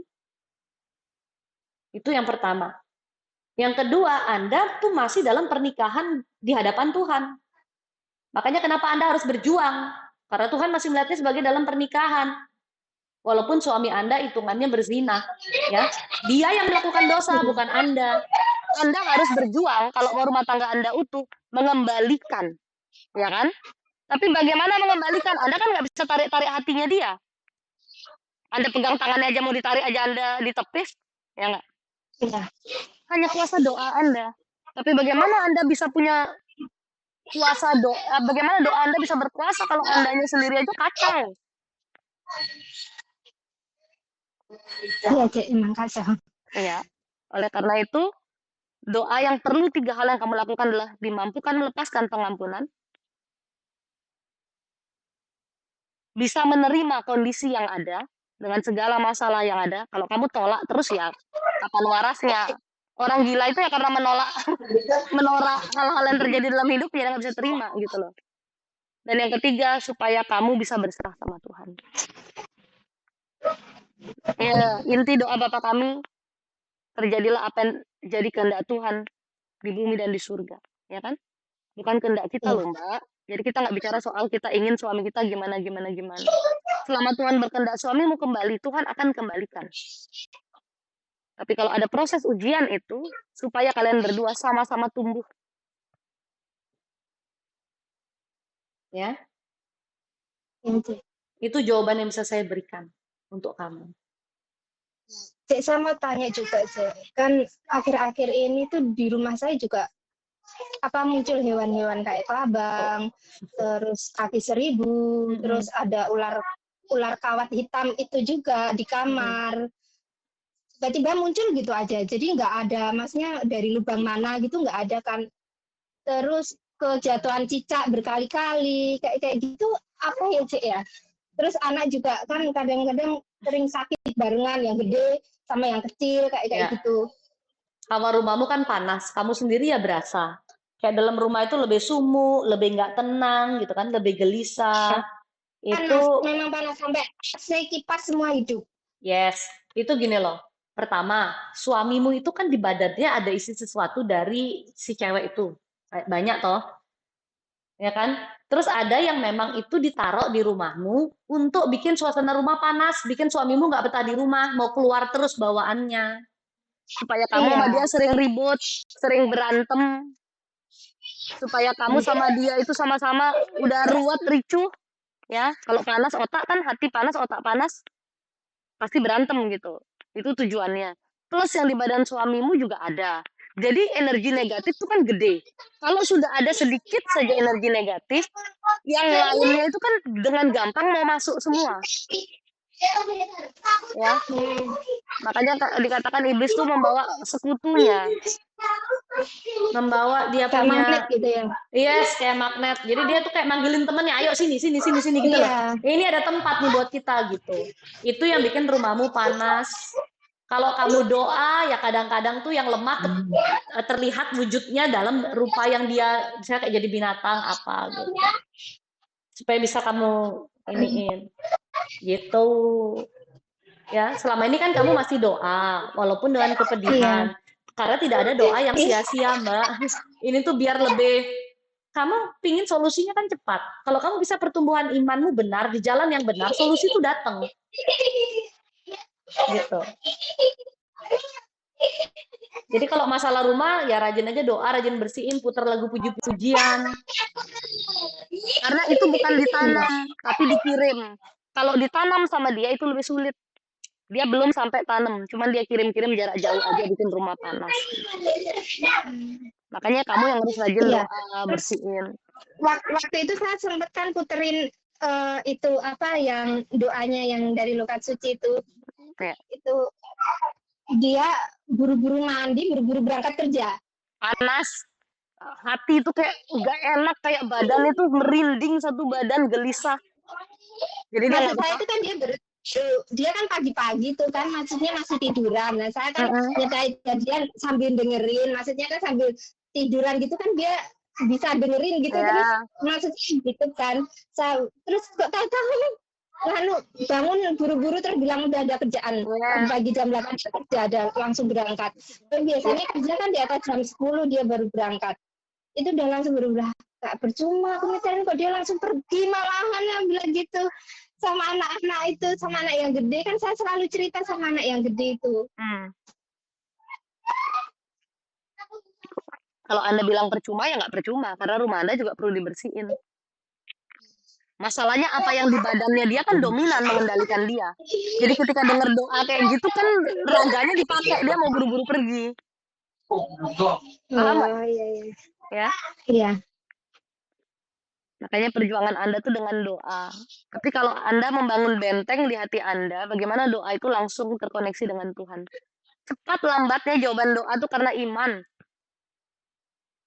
Itu yang pertama. Yang kedua, Anda tuh masih dalam pernikahan di hadapan Tuhan. Makanya kenapa Anda harus berjuang? Karena Tuhan masih melihatnya sebagai dalam pernikahan. Walaupun suami Anda hitungannya berzina, ya. Dia yang melakukan dosa, bukan Anda. Anda harus berjuang kalau mau rumah tangga Anda utuh, mengembalikan, ya kan? Tapi bagaimana mengembalikan? Anda kan nggak bisa tarik-tarik hatinya dia. Anda pegang tangannya aja mau ditarik aja Anda ditepis, ya nggak? Iya. Hanya kuasa doa Anda. Tapi bagaimana Anda bisa punya kuasa doa? Bagaimana doa Anda bisa berkuasa kalau Andanya sendiri aja kacau? Iya, Cek, emang kacau. Ya. Oleh karena itu, doa yang perlu 3 hal yang kamu lakukan adalah dimampukan melepaskan pengampunan, bisa menerima kondisi yang ada dengan segala masalah yang ada. Kalau kamu tolak terus ya kapan warasnya? Orang gila itu ya karena menolak hal-hal yang terjadi dalam hidup ya nggak bisa terima gitu loh. Dan yang ketiga supaya kamu bisa berserah sama Tuhan. Ya, inti doa Bapa kami, terjadilah apa yang jadi kehendak Tuhan di bumi dan di surga, ya kan? Bukan kehendak kita Iya. loh, Mbak. Jadi kita nggak bicara soal kita ingin suami kita gimana. Selama Tuhan berkehendak suamimu kembali, Tuhan akan kembalikan. Tapi kalau ada proses ujian itu, supaya kalian berdua sama-sama tumbuh. Ya, Iya, Cek. itu jawaban yang bisa saya berikan untuk kamu. Cek, saya mau tanya juga, Cek. Kan akhir-akhir ini tuh di rumah saya juga muncul hewan-hewan kayak kelabang, terus kaki seribu, terus ada ular kawat hitam itu juga di kamar. Tiba-tiba muncul gitu aja. Jadi nggak ada, maksudnya dari lubang mana gitu nggak ada kan. Terus kejatuhan cicak berkali-kali kayak gitu apa ya, Cek ya? Terus anak juga kan kadang-kadang sering sakit barengan, yang gede sama yang kecil kayak Ya. gitu. Kamar rumahmu kan panas, kamu sendiri ya berasa. Kayak dalam rumah itu lebih sumuk, lebih nggak tenang gitu kan, lebih gelisah. Panas, Itu memang panas sampai AC, kipas semua hidup. yes, itu gini loh. Pertama, suamimu itu kan di badannya ada isi sesuatu dari si cewek itu. Banyak toh, ya kan? Terus ada yang memang itu ditaruh di rumahmu untuk bikin suasana rumah panas, bikin suamimu nggak betah di rumah, mau keluar terus bawaannya. Supaya kamu sama dia sering ribut, sering berantem. Supaya kamu sama dia itu sama-sama udah ruwet, ricuh. Ya, kalau panas otak kan, hati panas, otak panas, pasti berantem gitu. Itu tujuannya. Plus yang di badan suamimu juga ada. Jadi energi negatif itu kan gede. Kalau sudah ada sedikit saja energi negatif, yang lainnya itu kan dengan gampang mau masuk semua. Ya, makanya dikatakan iblis tuh membawa sekutunya, membawa dia Kayak punya magnet gitu ya. yes, kayak magnet. Jadi dia tuh kayak manggilin temennya, ayo sini gitu loh. Iya. Ini ada tempat nih buat kita gitu. Itu yang bikin rumahmu panas. Kalau kamu doa ya kadang-kadang tuh yang lemah terlihat wujudnya dalam rupa yang dia bisa kayak jadi binatang apa gitu. Supaya bisa kamu iniin. Gitu. Ya, selama ini kan kamu masih doa walaupun dengan kepedihan. Iya. Karena tidak ada doa yang sia-sia, Mbak. Ini tuh biar lebih kamu pingin solusinya kan cepat. Kalau kamu bisa pertumbuhan imanmu benar di jalan yang benar, solusi itu datang. Gitu. Jadi kalau masalah rumah ya rajin aja doa, rajin bersihin, putar lagu puji-pujian. Karena itu bukan ditanam, tapi dikirim. Kalau ditanam sama dia itu lebih sulit. Dia belum sampai tanam, cuman dia kirim-kirim jarak jauh aja bikin rumah panas. Makanya kamu yang harus rajin doa, bersihin. Waktu itu saya sempat kan puterin itu yang doanya yang dari Lokat Suci itu. Ya. Itu dia buru-buru mandi, buru-buru berangkat kerja. Panas. Hati itu kayak nggak enak, kayak badan itu merinding, satu badan gelisah. Jadi dia maksud saya itu kan dia kan pagi-pagi tuh kan, maksudnya masih tiduran. Nah saya kan nyertain dia sambil dengerin, maksudnya kan sambil tiduran gitu kan dia bisa dengerin gitu. Terus maksudnya gitu kan. Terus kok tahu-tahu lalu bangun buru-buru terus bilang udah ada kerjaan. Pagi jam 8 kerja ada, langsung berangkat. Dan biasanya kerja kan di atas jam 10 dia baru berangkat. Itu udah langsung berubah. nggak percuma aku nyetelin kok, dia langsung pergi malahan, yang bilang gitu sama anak-anak itu, sama anak yang gede kan, saya selalu cerita sama anak yang gede itu. Kalau Anda bilang percuma, ya nggak percuma, karena rumah Anda juga perlu dibersihin. Masalahnya apa yang di badannya dia kan dominan mengendalikan dia. Jadi ketika dengar doa kayak gitu kan raganya dipakai, dia mau buru-buru pergi. Paham nggak? Oh iya iya. Ya. Iya. Makanya perjuangan Anda tuh dengan doa. Tapi kalau Anda membangun benteng di hati Anda, bagaimana doa itu langsung terkoneksi dengan Tuhan. Cepat lambatnya jawaban doa itu karena iman.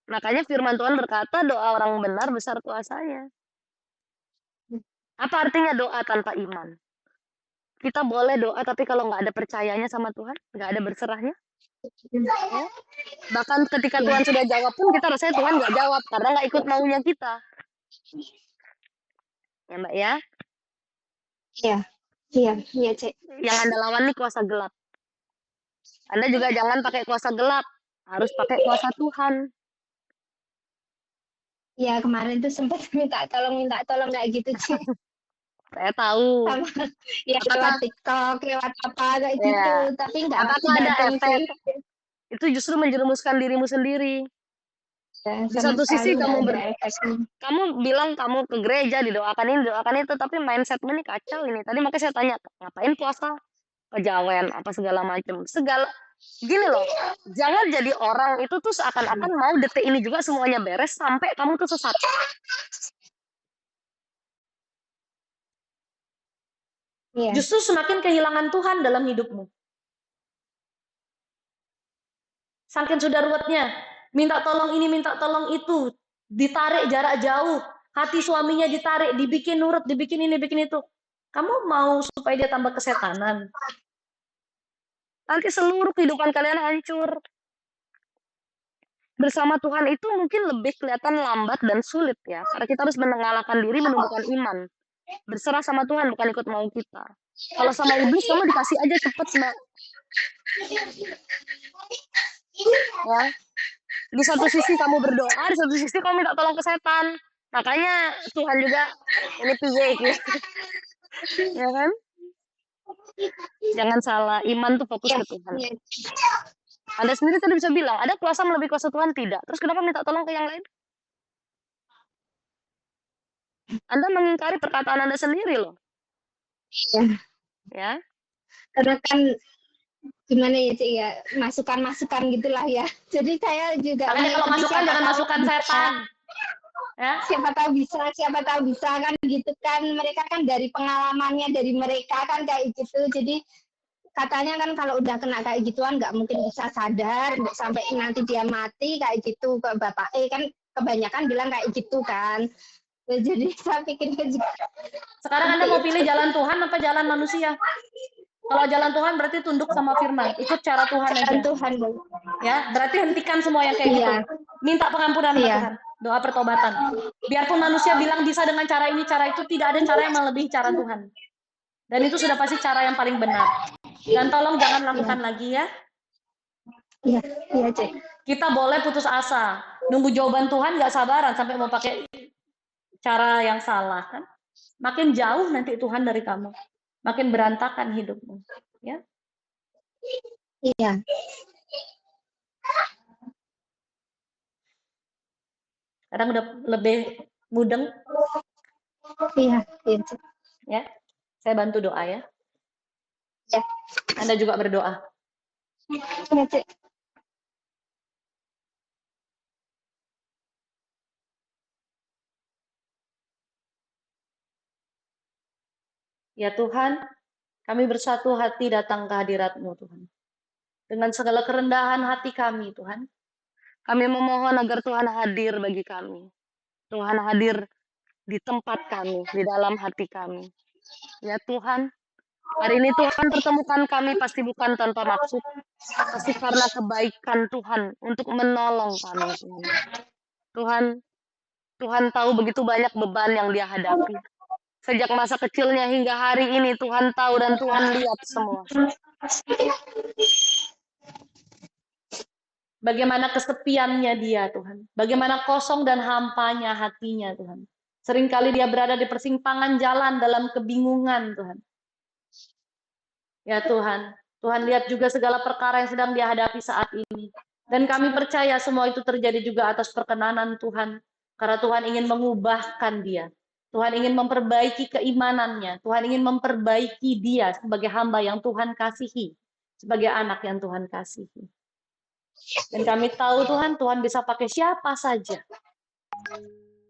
Makanya firman Tuhan berkata doa orang benar besar kuasanya. Apa artinya doa tanpa iman? Kita boleh doa tapi kalau nggak ada percayanya sama Tuhan, nggak ada berserahnya. Ya. Bahkan ketika Tuhan sudah jawab pun kita rasanya Tuhan nggak jawab karena nggak ikut maunya kita. Ya Mbak ya. Iya. Iya, iya, Cek. Yang Anda lawan nih kuasa gelap. Anda juga jangan pakai kuasa gelap, harus pakai kuasa Tuhan. Iya, kemarin tuh sempat minta tolong kayak gitu, Cek. Saya tahu. Sama, ya Apakah lewat TikTok, lewat apa kayak ya, gitu, tapi nggak apakah ada datang efek? sih. Itu justru menjerumuskan dirimu sendiri. Ya, Di sama satu sisi sekali nggak ada efeknya. kamu bilang kamu ke gereja didoakan ini didoakan itu, tapi mindsetmu ini kacau ini. Tadi makanya saya tanya, ngapain puasa? Kejawen apa segala macam. Gini loh, jangan jadi orang itu tuh seakan-akan mau detik ini juga semuanya beres sampai kamu tuh sesat. Iya. Justru semakin kehilangan Tuhan dalam hidupmu. Saking sudah ruwetnya, minta tolong ini, minta tolong itu, ditarik jarak jauh, hati suaminya ditarik, dibikin nurut, dibikin ini, bikin itu. Kamu mau supaya dia tambah kesetanan? Nanti seluruh kehidupan kalian hancur. Bersama Tuhan itu mungkin lebih kelihatan lambat dan sulit ya, karena kita harus mengalahkan diri, menumbuhkan iman. Berserah sama Tuhan, bukan ikut mau kita. Kalau sama iblis, kamu dikasih aja cepet, Mbak. Ya. Di satu sisi kamu berdoa, di satu sisi kamu minta tolong ke setan. Makanya Tuhan juga ini piye gitu. Ya kan? Jangan salah, iman tuh fokus ke Tuhan. Anda sendiri tadi bisa bilang, ada kuasa melebihi kuasa Tuhan? Tidak. Terus kenapa minta tolong ke yang lain? Anda mengingkari perkataan Anda sendiri loh. Iya. Ya. Karena kan gimana ya, Cik ya, masukan-masukan gitulah ya. Jadi saya juga makanya kalau masukan jangan masukan setan. Ya. Siapa tahu bisa kan gitu kan. Mereka kan dari pengalamannya dari mereka kan kayak gitu. Jadi katanya kan kalau udah kena kayak gituan nggak mungkin bisa sadar sampai nanti dia mati kayak gitu. Ke bapak kan kebanyakan bilang kayak gitu kan. Jadi saya pikirnya juga. Sekarang Anda mau pilih jalan Tuhan apa jalan manusia? Kalau jalan Tuhan berarti tunduk sama firman, ikut cara Tuhan aja. Tuhan. Ya, berarti hentikan semua yang kayak gitu. Minta pengampunan sama Tuhan, doa pertobatan. Biarpun manusia bilang bisa dengan cara ini, cara itu, tidak ada cara yang melebihi cara Tuhan. Dan itu sudah pasti cara yang paling benar. Dan tolong jangan lakukan lagi ya. Iya, Cik. Kita boleh putus asa, nunggu jawaban Tuhan nggak sabaran sampai mau pakai cara yang salah kan. Makin jauh nanti Tuhan dari kamu, makin berantakan hidupmu, ya. Iya. Kadang udah lebih mudeng. Iya. Ya, saya bantu doa ya. Ya. Anda juga berdoa. Iya, Cik. Ya Tuhan, kami bersatu hati datang ke hadirat-Mu Tuhan. Dengan segala kerendahan hati kami Tuhan. Kami memohon agar Tuhan hadir bagi kami. Tuhan hadir di tempat kami, di dalam hati kami. Ya Tuhan, hari ini Tuhan pertemukan kami pasti bukan tanpa maksud. Pasti karena kebaikan Tuhan untuk menolong kami. Tuhan tahu begitu banyak beban yang dia hadapi. Sejak masa kecilnya hingga hari ini Tuhan tahu dan Tuhan lihat semua. Bagaimana kesepiannya dia, Tuhan. Bagaimana kosong dan hampanya hatinya, Tuhan. Seringkali dia berada di persimpangan jalan dalam kebingungan, Tuhan. Ya Tuhan, Tuhan lihat juga segala perkara yang sedang dia hadapi saat ini. Dan kami percaya semua itu terjadi juga atas perkenanan Tuhan. Karena Tuhan ingin mengubahkan dia. Tuhan ingin memperbaiki keimanannya. Tuhan ingin memperbaiki dia sebagai hamba yang Tuhan kasihi. Sebagai anak yang Tuhan kasihi. Dan kami tahu Tuhan, Tuhan bisa pakai siapa saja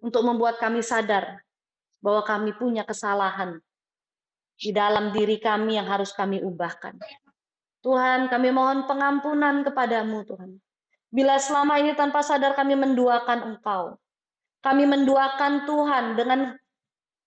untuk membuat kami sadar bahwa kami punya kesalahan di dalam diri kami yang harus kami ubahkan. Tuhan, kami mohon pengampunan kepadamu, Tuhan. Bila selama ini tanpa sadar kami menduakan Engkau, kami menduakan Tuhan dengan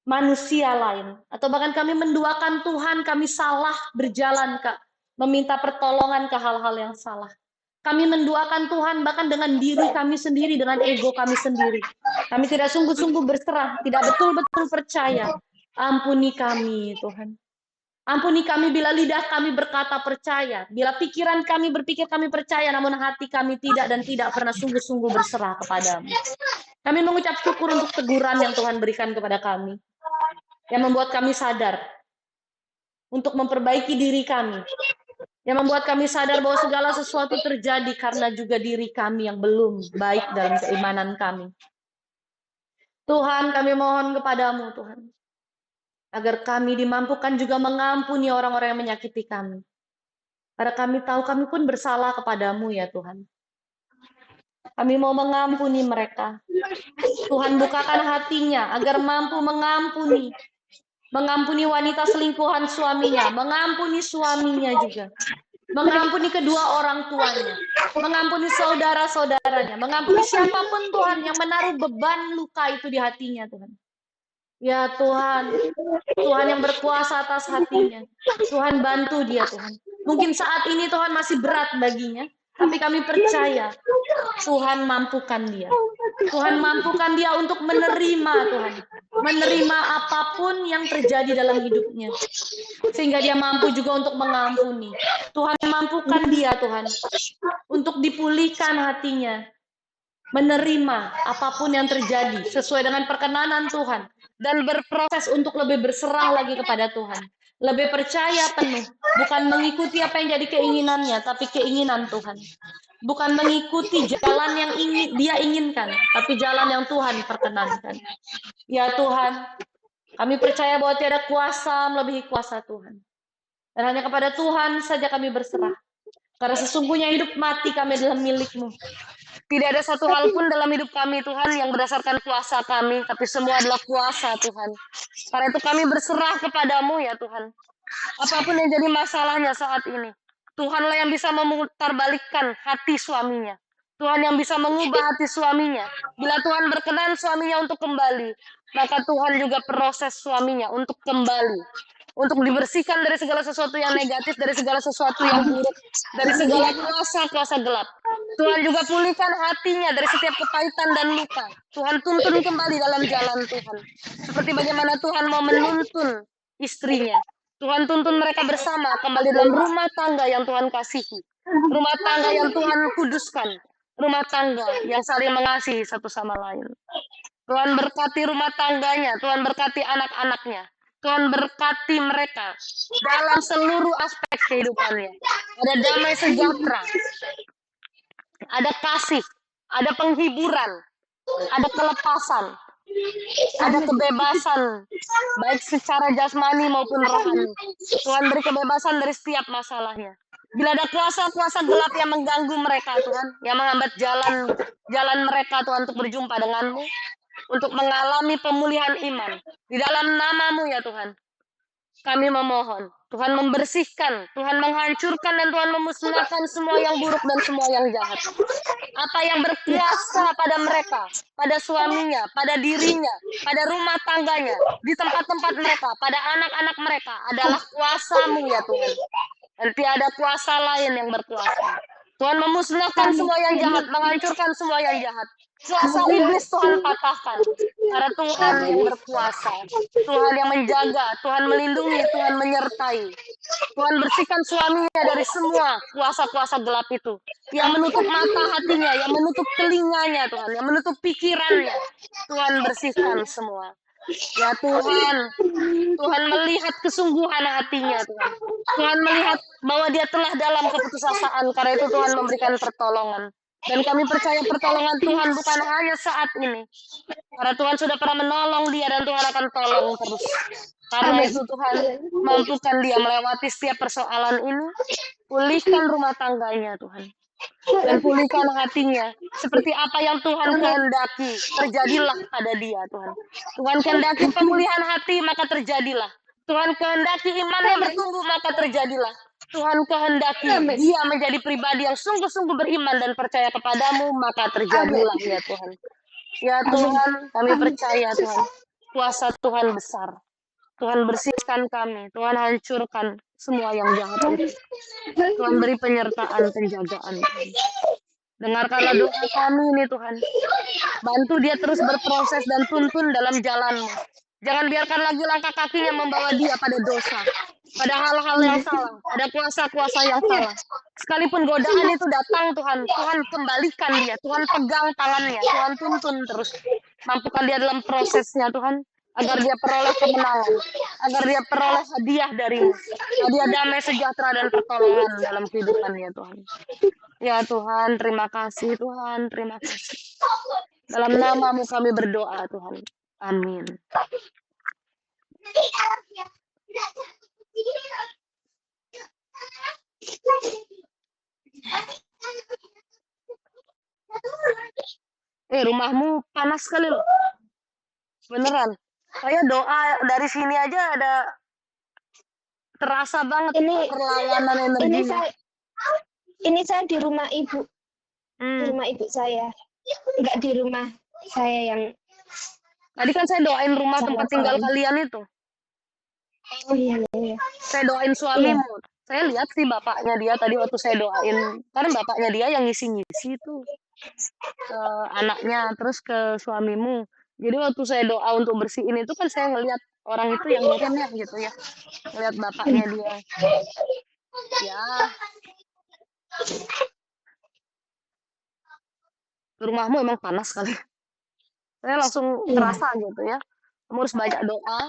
manusia lain, atau bahkan kami menduakan Tuhan, kami salah berjalan, Kak, meminta pertolongan ke hal-hal yang salah. Kami menduakan Tuhan bahkan dengan diri kami sendiri, dengan ego kami sendiri. Kami tidak sungguh-sungguh berserah, tidak betul-betul percaya. Ampuni kami, Tuhan. Ampuni kami bila lidah kami berkata percaya, bila pikiran kami berpikir kami percaya, namun hati kami tidak dan tidak pernah sungguh-sungguh berserah kepadamu. Kami mengucap syukur untuk teguran yang Tuhan berikan kepada kami, yang membuat kami sadar untuk memperbaiki diri kami, yang membuat kami sadar bahwa segala sesuatu terjadi karena juga diri kami yang belum baik dalam keimanan kami. Tuhan, kami mohon kepadamu, Tuhan, agar kami dimampukan juga mengampuni orang-orang yang menyakiti kami. Karena kami tahu kami pun bersalah kepadamu ya Tuhan. Kami mau mengampuni mereka. Tuhan bukakan hatinya agar mampu mengampuni. Mengampuni wanita selingkuhan suaminya, mengampuni suaminya juga. Mengampuni kedua orang tuanya, mengampuni saudara-saudaranya, mengampuni siapapun Tuhan yang menaruh beban luka itu di hatinya Tuhan. Ya Tuhan, Tuhan yang berkuasa atas hatinya. Tuhan bantu dia Tuhan. Mungkin saat ini Tuhan masih berat baginya, tapi kami percaya Tuhan mampukan dia. Tuhan mampukan dia untuk menerima Tuhan. Menerima apapun yang terjadi dalam hidupnya. Sehingga dia mampu juga untuk mengampuni. Tuhan mampukan dia Tuhan. Untuk dipulihkan hatinya. Menerima apapun yang terjadi sesuai dengan perkenanan Tuhan. Dan berproses untuk lebih berserah lagi kepada Tuhan. Lebih percaya penuh. Bukan mengikuti apa yang jadi keinginannya, tapi keinginan Tuhan. Bukan mengikuti jalan yang dia inginkan, tapi jalan yang Tuhan perkenankan. Ya Tuhan, kami percaya bahwa tiada kuasa melebihi kuasa Tuhan. Dan hanya kepada Tuhan saja kami berserah. Karena sesungguhnya hidup mati kami adalah milik-Mu. Tidak ada satu hal pun dalam hidup kami Tuhan yang berdasarkan kuasa kami, tapi semua adalah kuasa Tuhan. Karena itu kami berserah kepadamu ya Tuhan. Apapun yang jadi masalahnya saat ini, Tuhanlah yang bisa memutarbalikkan hati suaminya. Tuhan yang bisa mengubah hati suaminya. Bila Tuhan berkenan suaminya untuk kembali, maka Tuhan juga proses suaminya untuk kembali. Untuk dibersihkan dari segala sesuatu yang negatif, dari segala sesuatu yang buruk, dari segala kuasa-kuasa gelap. Tuhan juga pulihkan hatinya dari setiap kepahitan dan luka. Tuhan tuntun kembali dalam jalan Tuhan. Seperti bagaimana Tuhan mau menuntun istrinya. Tuhan tuntun mereka bersama kembali dalam rumah tangga yang Tuhan kasihi. Rumah tangga yang Tuhan kuduskan. Rumah tangga yang saling mengasihi satu sama lain. Tuhan berkati rumah tangganya. Tuhan berkati anak-anaknya. Tuhan berkati mereka dalam seluruh aspek kehidupannya. Ada damai sejahtera. Ada kasih. Ada penghiburan. Ada kelepasan. Ada kebebasan, baik secara jasmani maupun rohani. Tuhan beri kebebasan dari setiap masalahnya. Bila ada kuasa-kuasa gelap yang mengganggu mereka, Tuhan, yang menghambat jalan mereka, Tuhan, untuk berjumpa denganmu, untuk mengalami pemulihan iman. Di dalam nama-Mu, ya Tuhan, kami memohon. Tuhan membersihkan, Tuhan menghancurkan, dan Tuhan memusnahkan semua yang buruk dan semua yang jahat. Apa yang berkuasa pada mereka, pada suaminya, pada dirinya, pada rumah tangganya, di tempat-tempat mereka, pada anak-anak mereka adalah kuasa-Mu ya Tuhan. Dan tiada kuasa lain yang berkuasa. Tuhan memusnahkan semua yang jahat, menghancurkan semua yang jahat. Kuasa iblis Tuhan patahkan. Karena Tuhan yang berkuasa, Tuhan yang menjaga, Tuhan melindungi, Tuhan menyertai. Tuhan bersihkan suaminya dari semua kuasa-kuasa gelap itu. Yang menutup mata hatinya, yang menutup telinganya Tuhan, yang menutup pikirannya. Tuhan bersihkan semua. Ya Tuhan, Tuhan melihat kesungguhan hatinya Tuhan. Tuhan melihat bahwa dia telah dalam keputusasaan, karena itu Tuhan memberikan pertolongan. Dan kami percaya pertolongan Tuhan bukan hanya saat ini. Karena Tuhan sudah pernah menolong dia dan Tuhan akan tolong terus. Karena Amin. itu Tuhan mampukan dia melewati setiap persoalan ini. Pulihkan rumah tangganya Tuhan. Dan pulihkan hatinya. Seperti apa yang Tuhan kehendaki. Terjadilah pada dia Tuhan. Tuhan kehendaki pemulihan hati, maka terjadilah. Tuhan kehendaki imannya bertumbuh, maka terjadilah. Tuhan kehendaki Amin. dia menjadi pribadi yang sungguh-sungguh beriman dan percaya kepadamu, maka terjadilah ya Tuhan. Ya Tuhan, kami percaya Tuhan. Kuasa Tuhan besar. Tuhan bersihkan kami. Tuhan hancurkan semua yang jahat itu. Tuhan beri penyertaan, penjagaan. Tuhan. Dengarkanlah doa kami ini Tuhan. Bantu dia terus berproses dan tuntun dalam jalanmu. Jangan biarkan lagi langkah kakinya membawa dia pada dosa. Pada hal-hal yang salah. Pada kuasa-kuasa yang salah. Sekalipun godaan itu datang Tuhan. Tuhan kembalikan dia. Tuhan pegang tangannya. Tuhan tuntun terus. Mampukan dia dalam prosesnya Tuhan. Agar dia peroleh kemenangan. Agar dia peroleh hadiah darimu. Hadiah damai sejahtera dan pertolongan dalam kehidupannya Tuhan. Ya Tuhan, terima kasih Tuhan, terima kasih. Dalam namamu kami berdoa Tuhan. Amin. Rumahmu panas sekali loh. Beneran. Saya doa dari sini aja ada terasa banget perlawanan energinya. Ini saya di rumah ibu. Di rumah ibu saya. Enggak di rumah saya yang... Tadi kan saya doain rumah tempat tinggal kalian itu. Oh iya, iya. Saya doain suamimu. Iya. Saya lihat sih bapaknya dia tadi waktu saya doain. Karena bapaknya dia yang ngisi-ngisi tuh. Ke anaknya, terus ke suamimu. Jadi waktu saya doa untuk bersihin itu kan saya ngelihat orang itu yang ngirim ya gitu ya. Ngelihat bapaknya dia. Ya. Rumahmu emang panas kali. Saya langsung terasa gitu ya. Kamu harus banyak doa,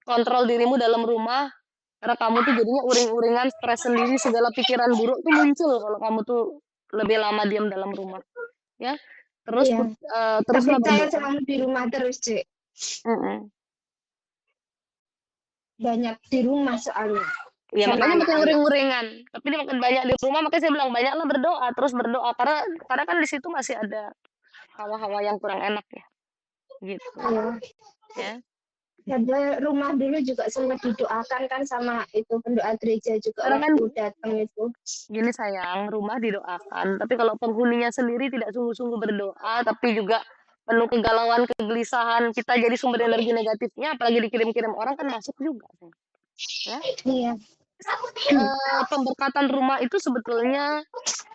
kontrol dirimu dalam rumah, karena kamu tuh jadinya uring-uringan, stres sendiri, segala pikiran buruk tuh muncul kalau kamu tuh lebih lama diam dalam rumah. Ya, terus teruslah berdoa. Tapi saya berdoa. selalu di rumah terus, Cik. Banyak di rumah soalnya. Iya, makanya makin uring-uringan. Tapi dia makin banyak di rumah, makanya saya bilang banyaklah berdoa, terus berdoa. Karena kan di situ masih ada hawa-hawa yang kurang enak ya. Gitu. Ya. Ada rumah dulu juga sempat didoakan kan sama itu pendoa gereja juga waktu datang itu. Gini sayang, rumah didoakan, tapi kalau penghuninya sendiri tidak sungguh-sungguh berdoa, tapi juga penuh kegalauan, kegelisahan, kita jadi sumber energi negatifnya, apalagi dikirim-kirim orang kan masuk juga. Ya? Iya. Pemberkatan rumah itu sebetulnya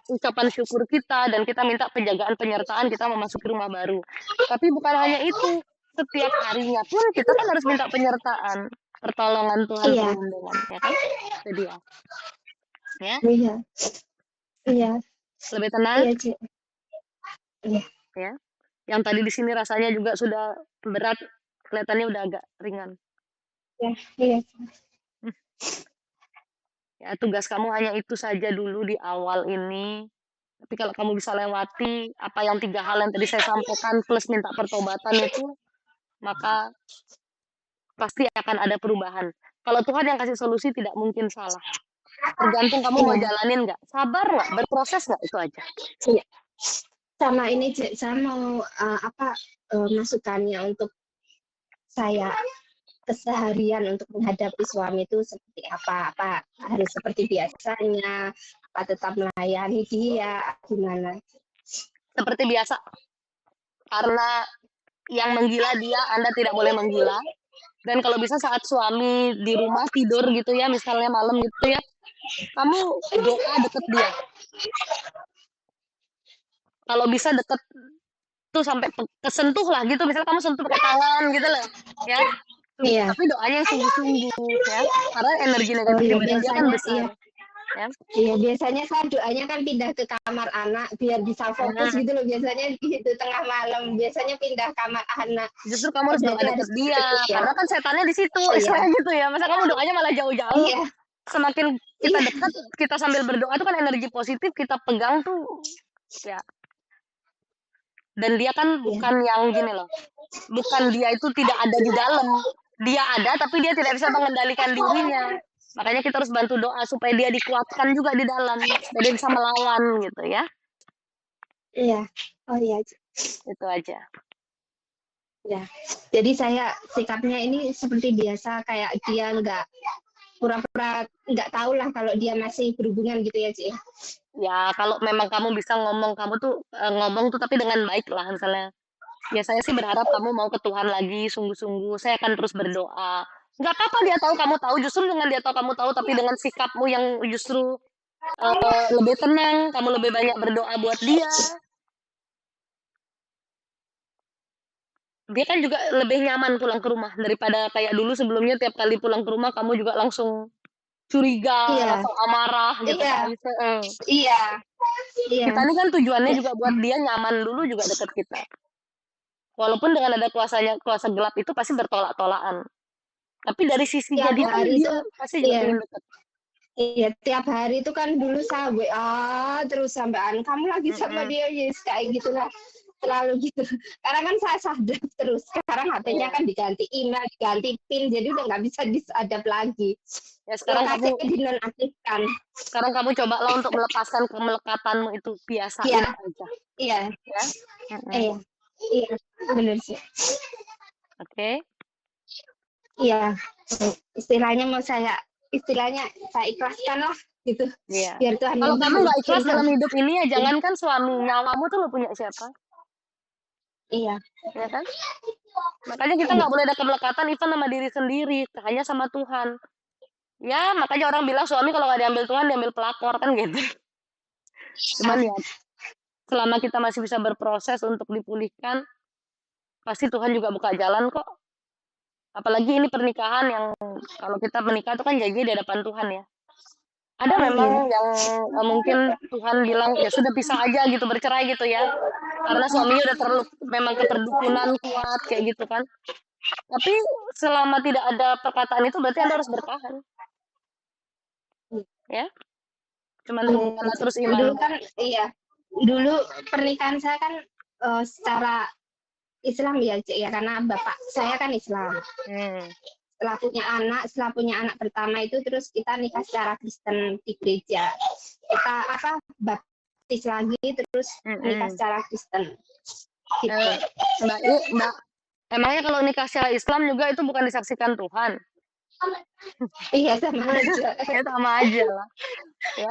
ucapan syukur kita dan kita minta penjagaan penyertaan kita memasuki rumah baru. Tapi bukan hanya itu, setiap harinya pun kita kan harus minta penyertaan, pertolongan Tuhan, perlindungan, ya kan? Itu dia. Ya? Iya. Iya. Lebih tenang? Iya, Cik. Iya. Ya. Yang tadi di sini rasanya juga sudah berat, kelihatannya udah agak ringan. Ya, iya. Ya, tugas kamu hanya itu saja dulu di awal ini. Tapi kalau kamu bisa lewati apa yang 3 hal yang tadi saya sampaikan plus minta pertobatan itu, maka pasti akan ada perubahan. Kalau Tuhan yang kasih solusi tidak mungkin salah. Tergantung kamu mau jalanin nggak, sabar nggak, berproses nggak, itu aja. Iya. Sama ini saya mau masukannya untuk saya keseharian untuk menghadapi suami itu seperti apa harus seperti biasanya, apa tetap melayani dia, gimana? Seperti biasa. Karena yang menggila dia, Anda tidak boleh menggila. Dan kalau bisa saat suami di rumah tidur gitu ya, misalnya malam gitu ya, kamu doa deket dia. Kalau bisa deket itu sampai kesentuh lah gitu, misalnya kamu sentuh pakai tangan gitu loh, ya. Iya. Tapi doanya yang sungguh-sungguh ya, karena energi Oh negatif di iya, badan dia kan biasanya besar, iya. ya. Iya, biasanya saya doanya kan pindah ke kamar anak biar bisa fokus Nah, gitu loh. Biasanya gitu tengah malam, biasanya pindah kamar anak. justru kamu harus doa Berarti harus deket dia, ya. karena kan setannya di situ, Oh iya. istilahnya gitu ya. Masa kamu doanya malah jauh-jauh, Iya, semakin kita iya, dekat, kita sambil berdoa itu kan energi positif kita pegang tuh, ya. Dan dia kan iya. bukan yang gini loh, bukan dia itu tidak ada di dalam, dia ada tapi dia tidak bisa mengendalikan dirinya. Makanya kita harus bantu doa supaya dia dikuatkan juga di dalam, supaya dia bisa melawan gitu ya. Iya. Oh iya. Itu aja. Ya. Jadi saya sikapnya ini seperti biasa, kayak dia nggak pura-pura nggak tahu lah kalau dia masih berhubungan gitu ya, Ci. Ya kalau memang kamu bisa ngomong, kamu tuh ngomong tuh tapi dengan baik lah misalnya. Ya saya sih berharap kamu mau ke Tuhan lagi sungguh-sungguh. Saya akan terus berdoa. Nggak apa-apa dia tahu kamu tahu, justru dengan dia tahu kamu tahu, tapi dengan sikapmu yang justru lebih tenang, kamu lebih banyak berdoa buat dia. Dia kan juga lebih nyaman pulang ke rumah daripada kayak dulu sebelumnya tiap kali pulang ke rumah kamu juga langsung curiga, Iya, langsung amarah gitu iya, kan. iya, iya, Kita ini kan tujuannya ya, juga buat dia nyaman dulu juga deket kita. Walaupun dengan ada kuasa gelap itu pasti bertolak-tolakan. Tapi dari sisinya tiap dia kan hari dia itu, pasti juga iya, pengen deket. iya, tiap hari itu kan dulu saya WA terus sampean kamu lagi sama Mm-mm. dia, yes, kayak gitulah. Selalu gitu. Karena kan saya sadap terus. Sekarang HP-nya Iya. kan diganti email, diganti PIN, jadi udah nggak bisa disadap lagi. Ya sekarang kamu Lokasinya dinonaktifkan. cobalah untuk melepaskan kemelekatanmu itu, biasain Iya, aja iya, ya. Mm-mm. iya, iya, benar sih. Oke. Iya, istilahnya saya ikhlaskan lah gitu. Iya. Biar Tuhan Kalau yang kamu nggak ikhlas bikin. dalam hidup ini ya jangankan suami, nyawamu tuh lo punya siapa? Iya, Ya kan? Makanya kita nggak boleh ada kemelekatan even sama diri sendiri, hanya sama Tuhan. Ya, makanya orang bilang suami kalau nggak diambil Tuhan diambil pelakor kan gitu. Cuman ya selama kita masih bisa berproses untuk dipulihkan, pasti Tuhan juga buka jalan kok. Apalagi ini pernikahan yang kalau kita menikah itu kan janji di hadapan Tuhan ya. Ada memang iya, yang mungkin Tuhan bilang ya sudah pisah aja gitu, bercerai gitu ya. Karena suaminya udah terlalu memang keperdukunan kuat kayak gitu kan. Tapi selama tidak ada perkataan itu berarti Anda harus bertahan. Ya, cuman tumbuhkanlah terus dulu imanmu. kan iya, dulu pernikahan saya kan secara Islam ya, Cik, ya, karena bapak saya kan Islam. Hmm. Setelah punya anak pertama itu terus kita nikah secara Kristen di gereja. Kita baptis lagi terus nikah secara Kristen. Gitu. Mbak, emangnya kalau nikah secara Islam juga itu bukan disaksikan Tuhan? Iya, sama aja. Ya sama aja lah. Ya.